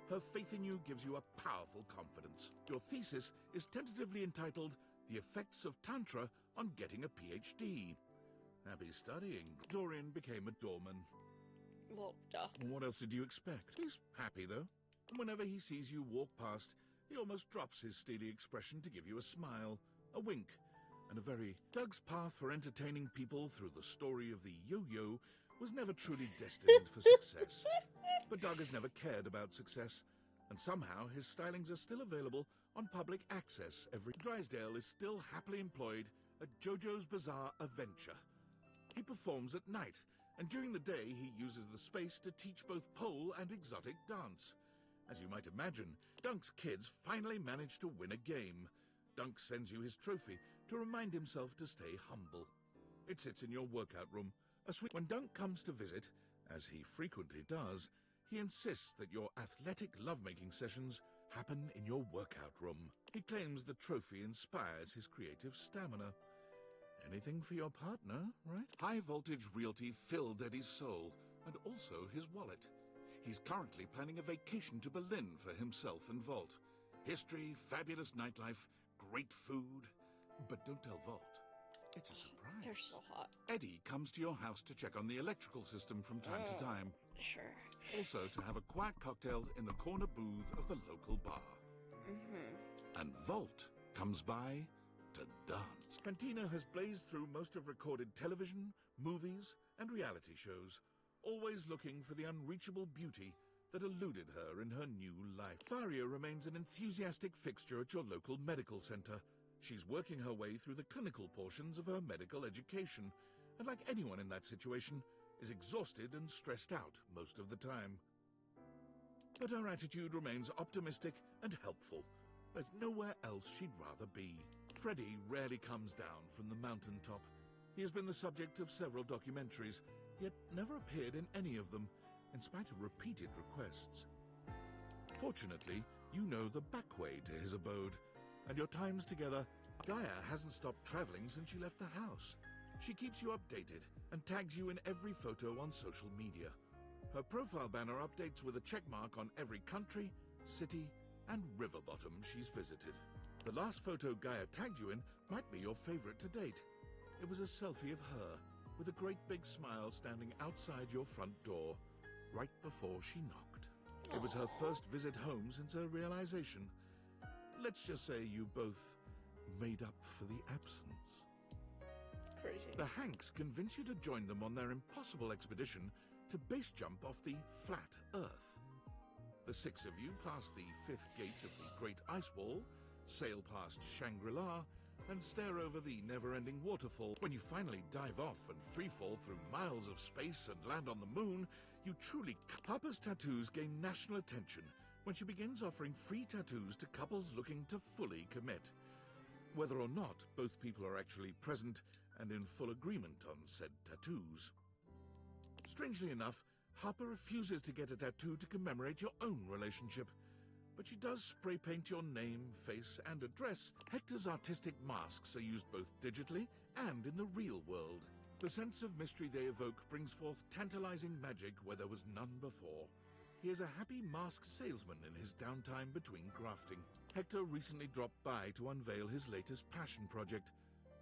Her faith in you gives you a powerful confidence. Your thesis is tentatively entitled The Effects of Tantra on Getting a PhD. Happy studying. Dorian became a doorman. Well, duh. What else did you expect? He's happy, though. And whenever he sees you walk past, he almost drops his steely expression to give you a smile, a wink, and a very... Doug's path for entertaining people through the story of the yo-yo was never truly destined for success. But Doug has never cared about success, and somehow his stylings are still available on public access every... Drysdale is still happily employed at JoJo's Bizarre Adventure. He performs at night, and during the day he uses the space to teach both pole and exotic dance. As you might imagine, Dunk's kids finally managed to win a game. Dunk sends you his trophy to remind himself to stay humble. It sits in your workout room. When Dunk comes to visit, as he frequently does, he insists that your athletic lovemaking sessions happen in your workout room. He claims the trophy inspires his creative stamina. Anything for your partner, right? High-voltage realty filled Eddie's soul, and also his wallet. He's currently planning a vacation to Berlin for himself and Volt. History, fabulous nightlife, great food. But don't tell Volt. It's a surprise. They're so hot. Eddie comes to your house to check on the electrical system from time to time. Sure. Also to have a quiet cocktail in the corner booth of the local bar. And Volt comes by to dance. Fantina has blazed through most of recorded television, movies, and reality shows, always looking for the unreachable beauty that eluded her in her new life. Faria remains an enthusiastic fixture at your local medical center. She's working her way through the clinical portions of her medical education, and like anyone in that situation, is exhausted and stressed out most of the time. But her attitude remains optimistic and helpful. There's nowhere else she'd rather be. Freddy rarely comes down from the mountaintop. He has been the subject of several documentaries, yet never appeared in any of them, in spite of repeated requests. Fortunately, you know the back way to his abode, and your times together. Gaia hasn't stopped traveling since she left the house. She keeps you updated and tags you in every photo on social media. Her profile banner updates with a checkmark on every country, city, and river bottom she's visited. The last photo Gaia tagged you in might be your favorite to date. It was a selfie of her, with a great big smile standing outside your front door, right before she knocked. It was her first visit home since her realization. Let's just say you both made up for the absence. Crazy. The Hanks convince you to join them on their impossible expedition to base jump off the flat Earth. The six of you pass the fifth gate of the Great Ice Wall, sail past Shangri-La, and stare over the never-ending waterfall. When you finally dive off and freefall through miles of space and land on the moon, you truly... Harper's tattoos gain national attention when she begins offering free tattoos to couples looking to fully commit. Whether or not both people are actually present and in full agreement on said tattoos. Strangely enough, Harper refuses to get a tattoo to commemorate your own relationship, but she does spray paint your name, face, and address. Hector's artistic masks are used both digitally and in the real world. The sense of mystery they evoke brings forth tantalizing magic where there was none before. He is a happy mask salesman in his downtime between grafting. Hector recently dropped by to unveil his latest passion project,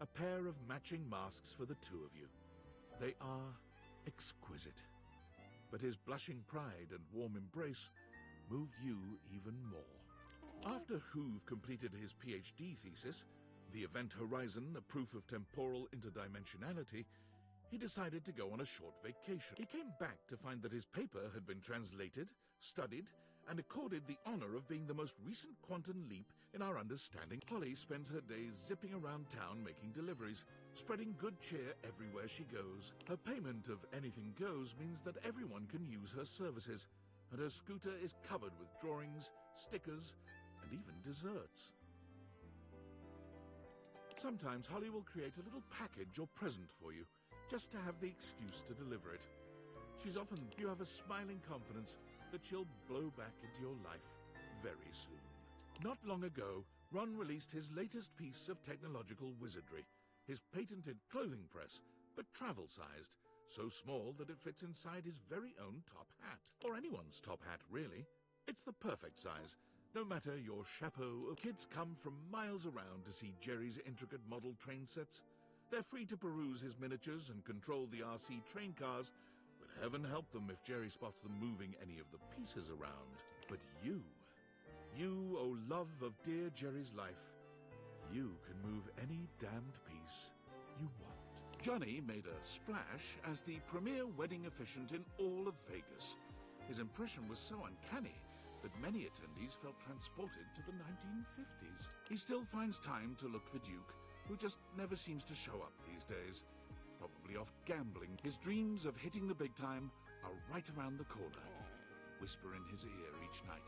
a pair of matching masks for the two of you. They are exquisite, but his blushing pride and warm embrace moved you even more. After Hoove completed his PhD thesis, The Event Horizon, a proof of temporal interdimensionality, he decided to go on a short vacation. He came back to find that his paper had been translated, studied, and accorded the honor of being the most recent quantum leap in our understanding. Holly spends her days zipping around town making deliveries, spreading good cheer everywhere she goes. Her payment of anything goes means that everyone can use her services, and her scooter is covered with drawings, stickers, and even desserts. Sometimes Holly will create a little package or present for you, just to have the excuse to deliver it. She's often... You have a smiling confidence that she'll blow back into your life very soon. Not long ago, Ron released his latest piece of technological wizardry, his patented clothing press, but travel-sized, so small that it fits inside his very own top hat. Or anyone's top hat, really. It's the perfect size. No matter your chapeau, kids come from miles around to see Jerry's intricate model train sets. They're free to peruse his miniatures and control the RC train cars, but heaven help them if Jerry spots them moving any of the pieces around. But you, oh love of dear Jerry's life, you can move any damned piece you want. Johnny made a splash as the premier wedding officiant in all of Vegas. His impression was so uncanny that many attendees felt transported to the 1950s. He still finds time to look for Duke, who just never seems to show up these days. Probably off gambling. His dreams of hitting the big time are right around the corner. Whisper in his ear each night.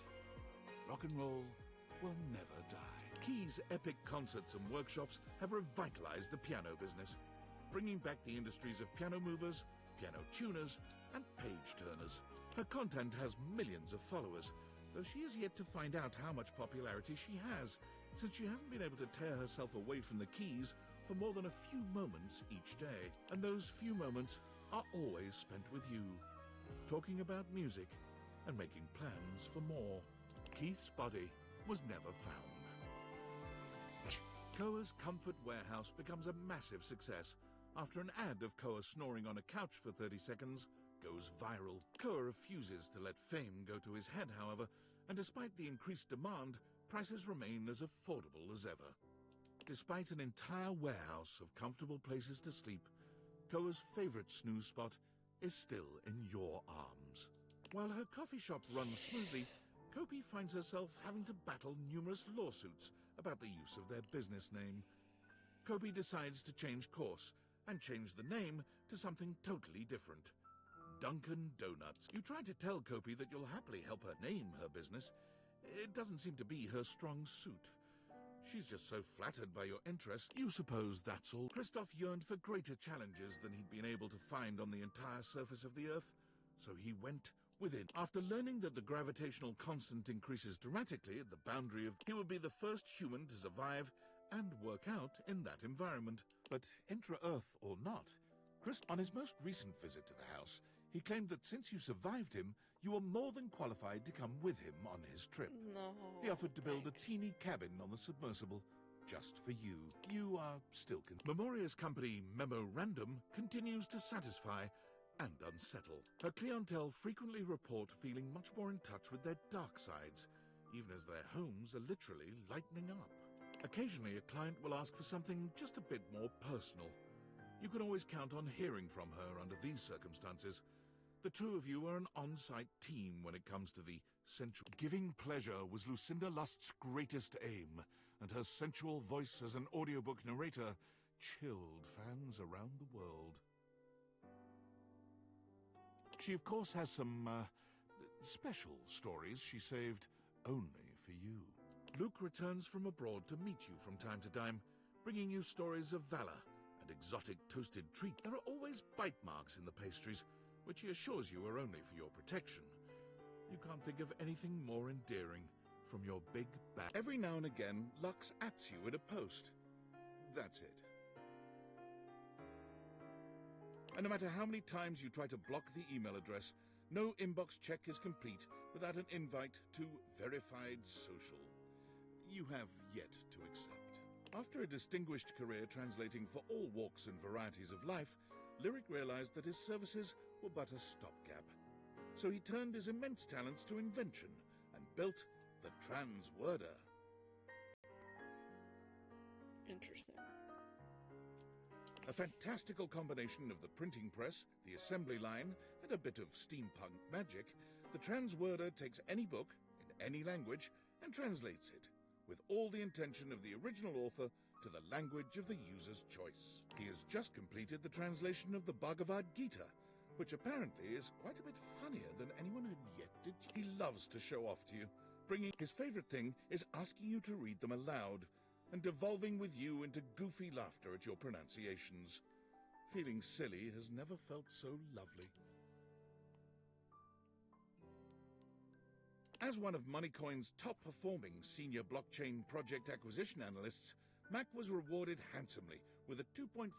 Rock and roll will never die. Key's epic concerts and workshops have revitalized the piano business, bringing back the industries of piano movers, piano tuners, and page turners. Her content has millions of followers, though she is yet to find out how much popularity she has, since she hasn't been able to tear herself away from the keys for more than a few moments each day. And those few moments are always spent with you, talking about music and making plans for more. Keith's body was never found. Koa's comfort warehouse becomes a massive success after an ad of Koa snoring on a couch for 30 seconds goes viral. Koa refuses to let fame go to his head, however, and despite the increased demand, prices remain as affordable as ever. Despite an entire warehouse of comfortable places to sleep, Koa's favorite snooze spot is still in your arms. While her coffee shop runs smoothly, Kopi finds herself having to battle numerous lawsuits about the use of their business name. Kopi decides to change course and change the name to something totally different. Dunkin' Donuts. You try to tell Kopi that you'll happily help her name her business. It doesn't seem to be her strong suit. She's just so flattered by your interest, you suppose that's all. Kristoff yearned for greater challenges than he'd been able to find on the entire surface of the Earth, so he went within. After learning that the gravitational constant increases dramatically at the boundary of, he would be the first human to survive and work out in that environment. But intra-Earth or not, on his most recent visit to the house, he claimed that since you survived him, you were more than qualified to come with him on his trip. No, He offered to build a teeny cabin on the submersible just for you. You are still Memoria's company, Memorandum, continues to satisfy and unsettle. Her clientele frequently report feeling much more in touch with their dark sides, even as their homes are literally lightening up. Occasionally, a client will ask for something just a bit more personal. You can always count on hearing from her under these circumstances. The two of you are an on-site team when it comes to the sensual. Giving pleasure was Lucinda Lust's greatest aim, and her sensual voice as an audiobook narrator chilled fans around the world. She, of course, has some, special stories she saved only for you. Luke returns from abroad to meet you from time to time, bringing you stories of valor and exotic toasted treats. There are always bite marks in the pastries, which he assures you are only for your protection. You can't think of anything more endearing from your big bag. Every now and again, Lux ats you at a post. That's it. And no matter how many times you try to block the email address, no inbox check is complete without an invite to verified social. You have yet to accept. After a distinguished career translating for all walks and varieties of life, Lyric realized that his services were but a stopgap. So he turned his immense talents to invention and built the Transworder. Interesting. A fantastical combination of the printing press, the assembly line, and a bit of steampunk magic, the Transworder takes any book, in any language, and translates it, with all the intention of the original author to the language of the user's choice. He has just completed the translation of the Bhagavad Gita, which apparently is quite a bit funnier than anyone had yet did. He loves to show off to you, bringing his favorite thing is asking you to read them aloud, and devolving with you into goofy laughter at your pronunciations. Feeling silly has never felt so lovely. As one of Moneycoin's top-performing senior blockchain project acquisition analysts, Mac was rewarded handsomely with a 2.5%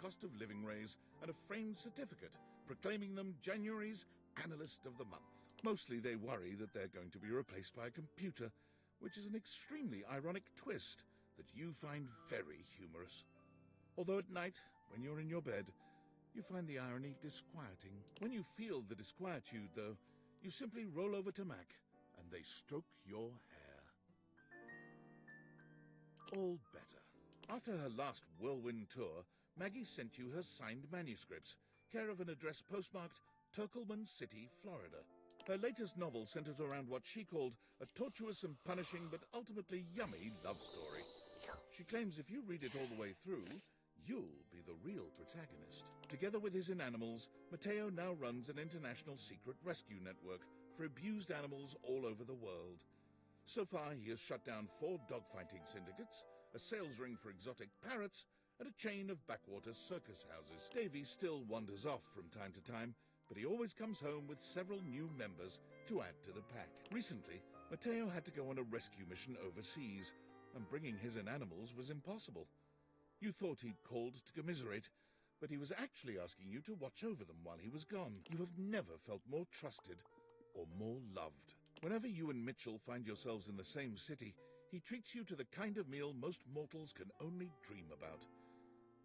cost of living raise and a framed certificate proclaiming them January's Analyst of the Month. Mostly they worry that they're going to be replaced by a computer, which is an extremely ironic twist that you find very humorous. Although at night, when you're in your bed, you find the irony disquieting. When you feel the disquietude, though, you simply roll over to Mac, and they stroke your hair. All better. After her last whirlwind tour, Maggie sent you her signed manuscripts, care of an address postmarked Turkleman City, Florida. Her latest novel centers around what she called a tortuous and punishing but ultimately yummy love story. She claims if you read it all the way through, you'll be the real protagonist. Together with his inanimals, Mateo now runs an international secret rescue network for abused animals all over the world. So far, he has shut down 4 dogfighting syndicates, a sales ring for exotic parrots, and a chain of backwater circus houses. Davy still wanders off from time to time, but he always comes home with several new members to add to the pack. Recently, Mateo had to go on a rescue mission overseas, and bringing his inanimals was impossible. You thought he'd called to commiserate, but he was actually asking you to watch over them while he was gone. You have never felt more trusted or more loved. Whenever you and Mitchell find yourselves in the same city, he treats you to the kind of meal most mortals can only dream about.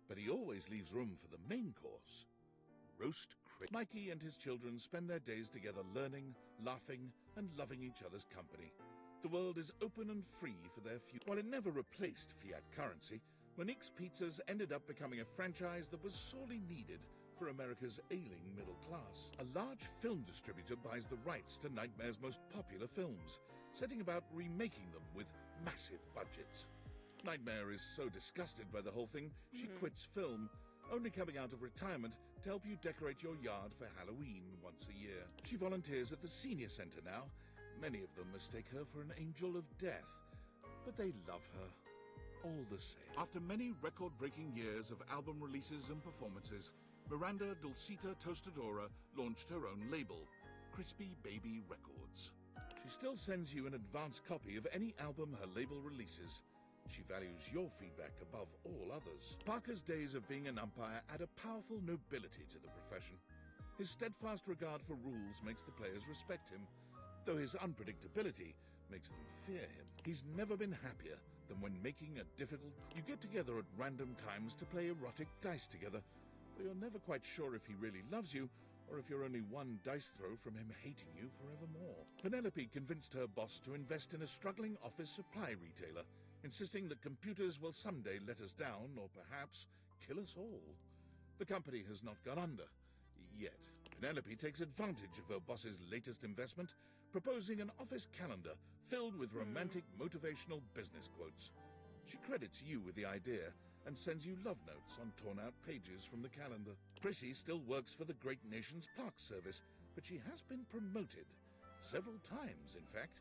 But he always leaves room for the main course. Roast cricket. Mikey and his children spend their days together learning, laughing, and loving each other's company. The world is open and free for their future. While it never replaced fiat currency, Monique's Pizzas ended up becoming a franchise that was sorely needed for America's ailing middle class. A large film distributor buys the rights to Nightmare's most popular films, setting about remaking them with massive budgets. Nightmare is so disgusted by the whole thing, she quits film, only coming out of retirement to help you decorate your yard for Halloween once a year. She volunteers at the senior center now. Many of them mistake her for an angel of death, but they love her all the same. After many record-breaking years of album releases and performances, Miranda Dulcita Tostadora launched her own label, Crispy Baby Records. She still sends you an advance copy of any album her label releases. She values your feedback above all others. Parker's days of being an umpire add a powerful nobility to the profession. His steadfast regard for rules makes the players respect him, though his unpredictability makes them fear him. He's never been happier than when making a difficult... You get together at random times to play erotic dice together, though you're never quite sure if he really loves you, or if you're only one dice throw from him hating you forevermore. Penelope convinced her boss to invest in a struggling office supply retailer, insisting that computers will someday let us down, or perhaps kill us all. The company has not gone under, yet. Penelope takes advantage of her boss's latest investment, proposing an office calendar filled with romantic motivational business quotes. She credits you with the idea and sends you love notes on torn-out pages from the calendar. Chrissy still works for the Great Nations Park Service, but she has been promoted. Several times, in fact.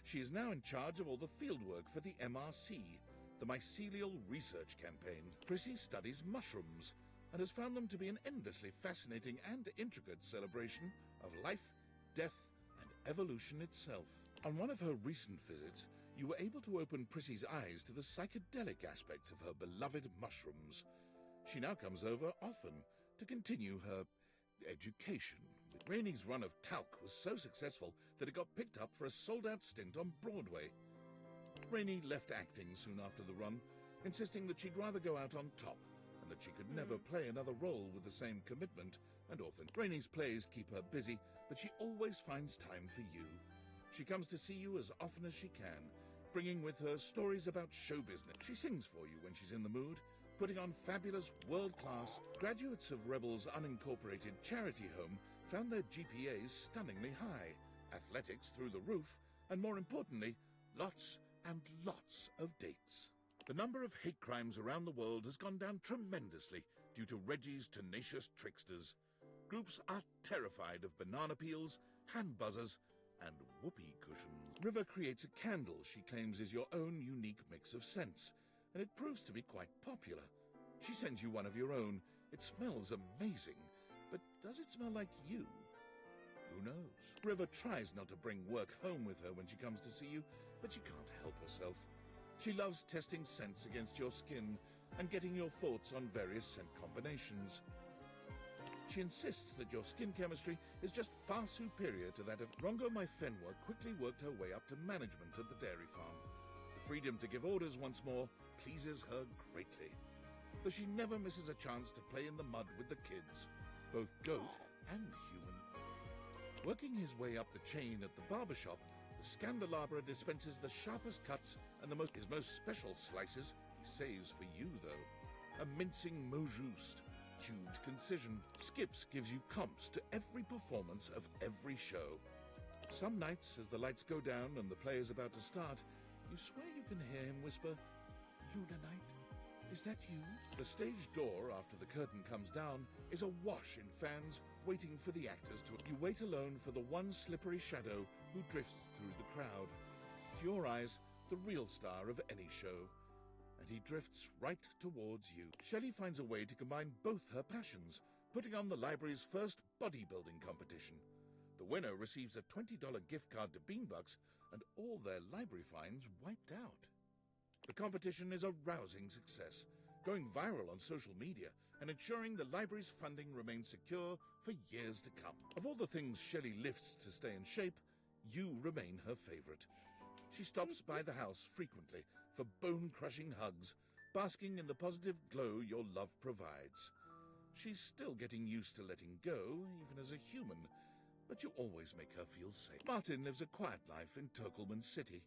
She is now in charge of all the fieldwork for the MRC, the Mycelial Research Campaign. Chrissy studies mushrooms and has found them to be an endlessly fascinating and intricate celebration of life, death, and evolution itself. On one of her recent visits, you were able to open Prissy's eyes to the psychedelic aspects of her beloved mushrooms. She now comes over often to continue her education. Rainie's run of talc was so successful that it got picked up for a sold-out stint on Broadway. Rainie left acting soon after the run, insisting that she'd rather go out on top and that she could never play another role with the same commitment and authenticity. Rainie's plays keep her busy, but she always finds time for you. She comes to see you as often as she can, bringing with her stories about show business. She sings for you when she's in the mood, putting on fabulous, world-class... Graduates of Rebel's unincorporated charity home found their GPAs stunningly high, athletics through the roof, and more importantly, lots and lots of dates. The number of hate crimes around the world has gone down tremendously due to Reggie's tenacious tricksters. Groups are terrified of banana peels, hand buzzers, and whoopee cushions. River creates a candle she claims is your own unique mix of scents, and it proves to be quite popular. She sends you one of your own. It smells amazing, but does it smell like you? Who knows? River tries not to bring work home with her when she comes to see you, but she can't help herself. She loves testing scents against your skin and getting your thoughts on various scent combinations. She insists that your skin chemistry is just far superior to that of... Rongo Maifenwa quickly worked her way up to management at the dairy farm. The freedom to give orders once more pleases her greatly, though she never misses a chance to play in the mud with the kids, both goat and human. Working his way up the chain at the barber shop, the Scandelabra dispenses the sharpest cuts and his most special slices he saves for you, though. A mincing mot juste, cubed concision. Skips gives you comps to every performance of every show. Some nights, as the lights go down and the play is about to start, you swear you can hear him whisper, "Unanite, is that you?" The stage door, after the curtain comes down, is awash in fans waiting for the actors to... You wait alone for the one slippery shadow who drifts through the crowd. To your eyes, the real star of any show. And he drifts right towards you. Shelley finds a way to combine both her passions, putting on the library's first bodybuilding competition. The winner receives a $20 gift card to Beanbucks and all their library fines wiped out. The competition is a rousing success, going viral on social media, and ensuring the library's funding remains secure for years to come. Of all the things Shelley lifts to stay in shape, you remain her favorite. She stops by the house frequently for bone-crushing hugs, basking in the positive glow your love provides. She's still getting used to letting go, even as a human, but you always make her feel safe. Martin lives a quiet life in Turkleman City,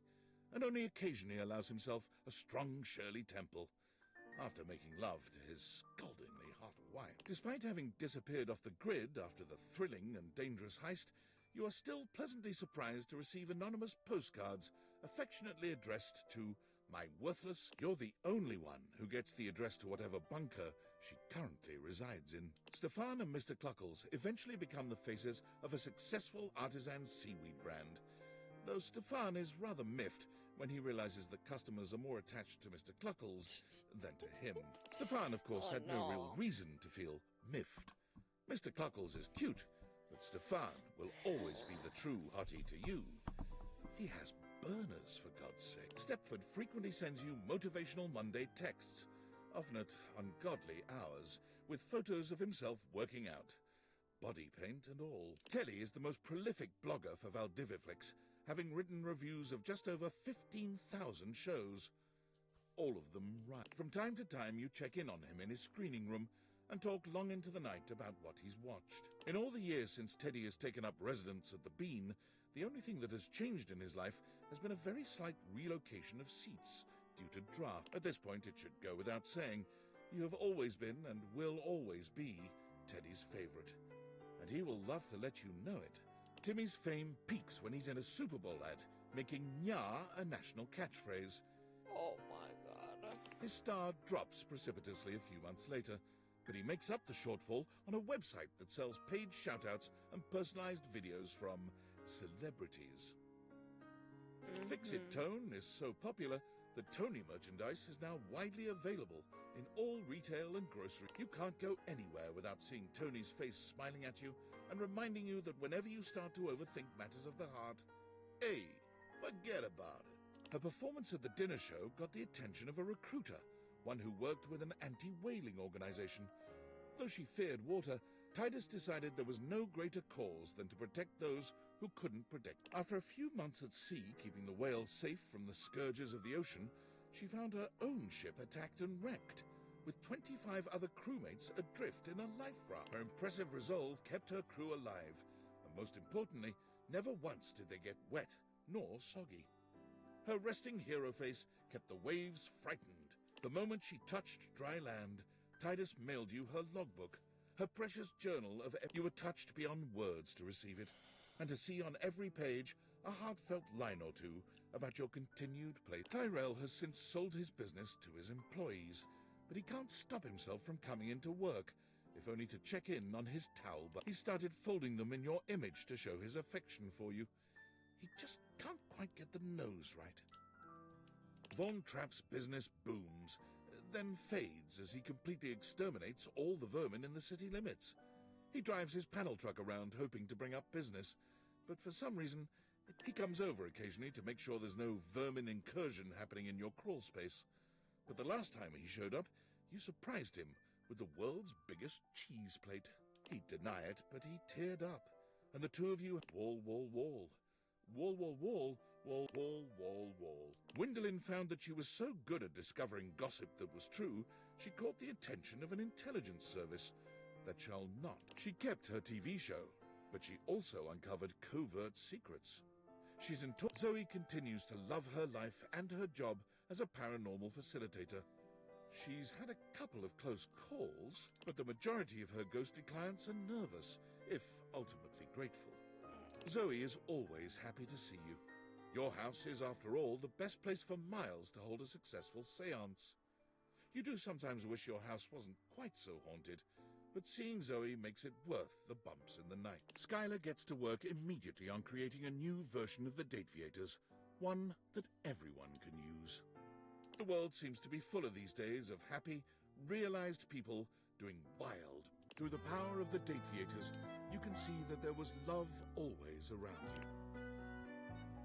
and only occasionally allows himself a strong Shirley Temple, after making love to his scaldingly hot wife. Despite having disappeared off the grid after the thrilling and dangerous heist, you are still pleasantly surprised to receive anonymous postcards affectionately addressed to My Worthless. You're the only one who gets the address to whatever bunker she currently resides in. Stefan and Mr. Cluckles eventually become the faces of a successful artisan seaweed brand, though Stefan is rather miffed when he realizes that customers are more attached to Mr. Cluckles than to him. Stefan, of course, had no real reason to feel miffed. Mr. Cluckles is cute, but Stefan will always be the true hottie to you. He has burners, for God's sake. Stepford frequently sends you motivational Monday texts, often at ungodly hours, with photos of himself working out, body paint and all. Telly is the most prolific blogger for Valdiviflix, having written reviews of just over 15,000 shows. All of them right. From time to time, you check in on him in his screening room and talk long into the night about what he's watched. In all the years since Teddy has taken up residence at the Bean, the only thing that has changed in his life has been a very slight relocation of seats due to draft. At this point, it should go without saying, you have always been and will always be Teddy's favorite, and he will love to let you know it. Timmy's fame peaks when he's in a Super Bowl ad, making "Nya" a national catchphrase. Oh my god. His star drops precipitously a few months later, but he makes up the shortfall on a website that sells paid shoutouts and personalized videos from celebrities. Fix-It Tone is so popular that Tony merchandise is now widely available in all retail and grocery. You can't go anywhere without seeing Tony's face smiling at you and reminding you that whenever you start to overthink matters of the heart, hey, forget about it. Her performance at the dinner show got the attention of a recruiter, one who worked with an anti-whaling organization. Though she feared water, Titus decided there was no greater cause than to protect those who couldn't protect. After a few months at sea, keeping the whales safe from the scourges of the ocean, she found her own ship attacked and wrecked, with 25 other crewmates adrift in a life raft. Her impressive resolve kept her crew alive, and most importantly, never once did they get wet nor soggy. Her resting hero face kept the waves frightened. The moment she touched dry land, Titus mailed you her logbook, her precious journal of... You were touched beyond words to receive it, and to see on every page a heartfelt line or two about your continued play. Tyrell has since sold his business to his employees, but he can't stop himself from coming into work, if only to check in on his towel. But he started folding them in your image to show his affection for you. He just can't quite get the nose right. Von Trapp's business booms, then fades as he completely exterminates all the vermin in the city limits. He drives his panel truck around hoping to bring up business, but for some reason, he comes over occasionally to make sure there's no vermin incursion happening in your crawl space. But the last time he showed up, you surprised him with the world's biggest cheese plate. He'd deny it, but he teared up, and the two of you wall, wall, wall. Wall, wall, wall, wall, wall, wall, wall. Gwendolyn found that she was so good at discovering gossip that was true, she caught the attention of an intelligence service that shall not. She kept her TV show, but she also uncovered covert secrets. She's in talk. Zoe continues to love her life and her job as a paranormal facilitator. She's had a couple of close calls, but the majority of her ghostly clients are nervous, if ultimately grateful. Zoe is always happy to see you. Your house is, after all, the best place for miles to hold a successful seance. You do sometimes wish your house wasn't quite so haunted, but seeing Zoe makes it worth the bumps in the night. Skylar gets to work immediately on creating a new version of the Dateviators, one that everyone can use. The world seems to be full of these days of happy, realized people doing wild. Through the power of the Dateviators, you can see that there was love always around you.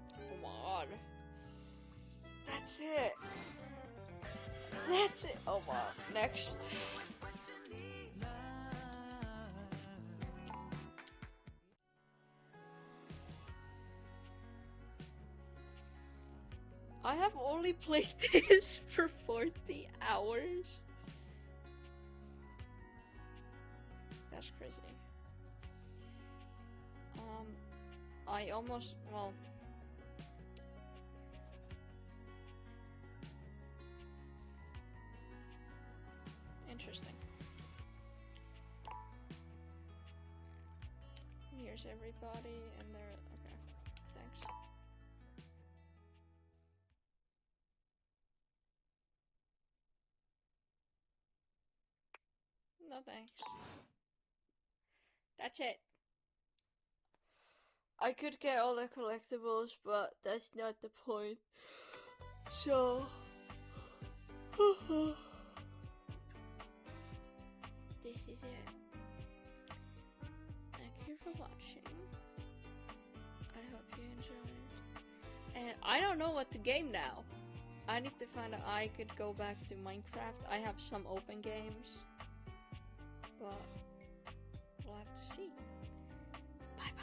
Come on. That's it. That's it. Oh wow. Next. I have only played this for 40 hours. That's crazy. I almost, well, interesting. Here's everybody, and they're okay. Thanks. No thanks. That's it. I could get all the collectibles, but that's not the point. So, this is it. Thank you for watching. I hope you enjoyed. And I don't know what to game now. I need to find out. I could go back to Minecraft. I have some open games, but we'll have to see. Bye bye.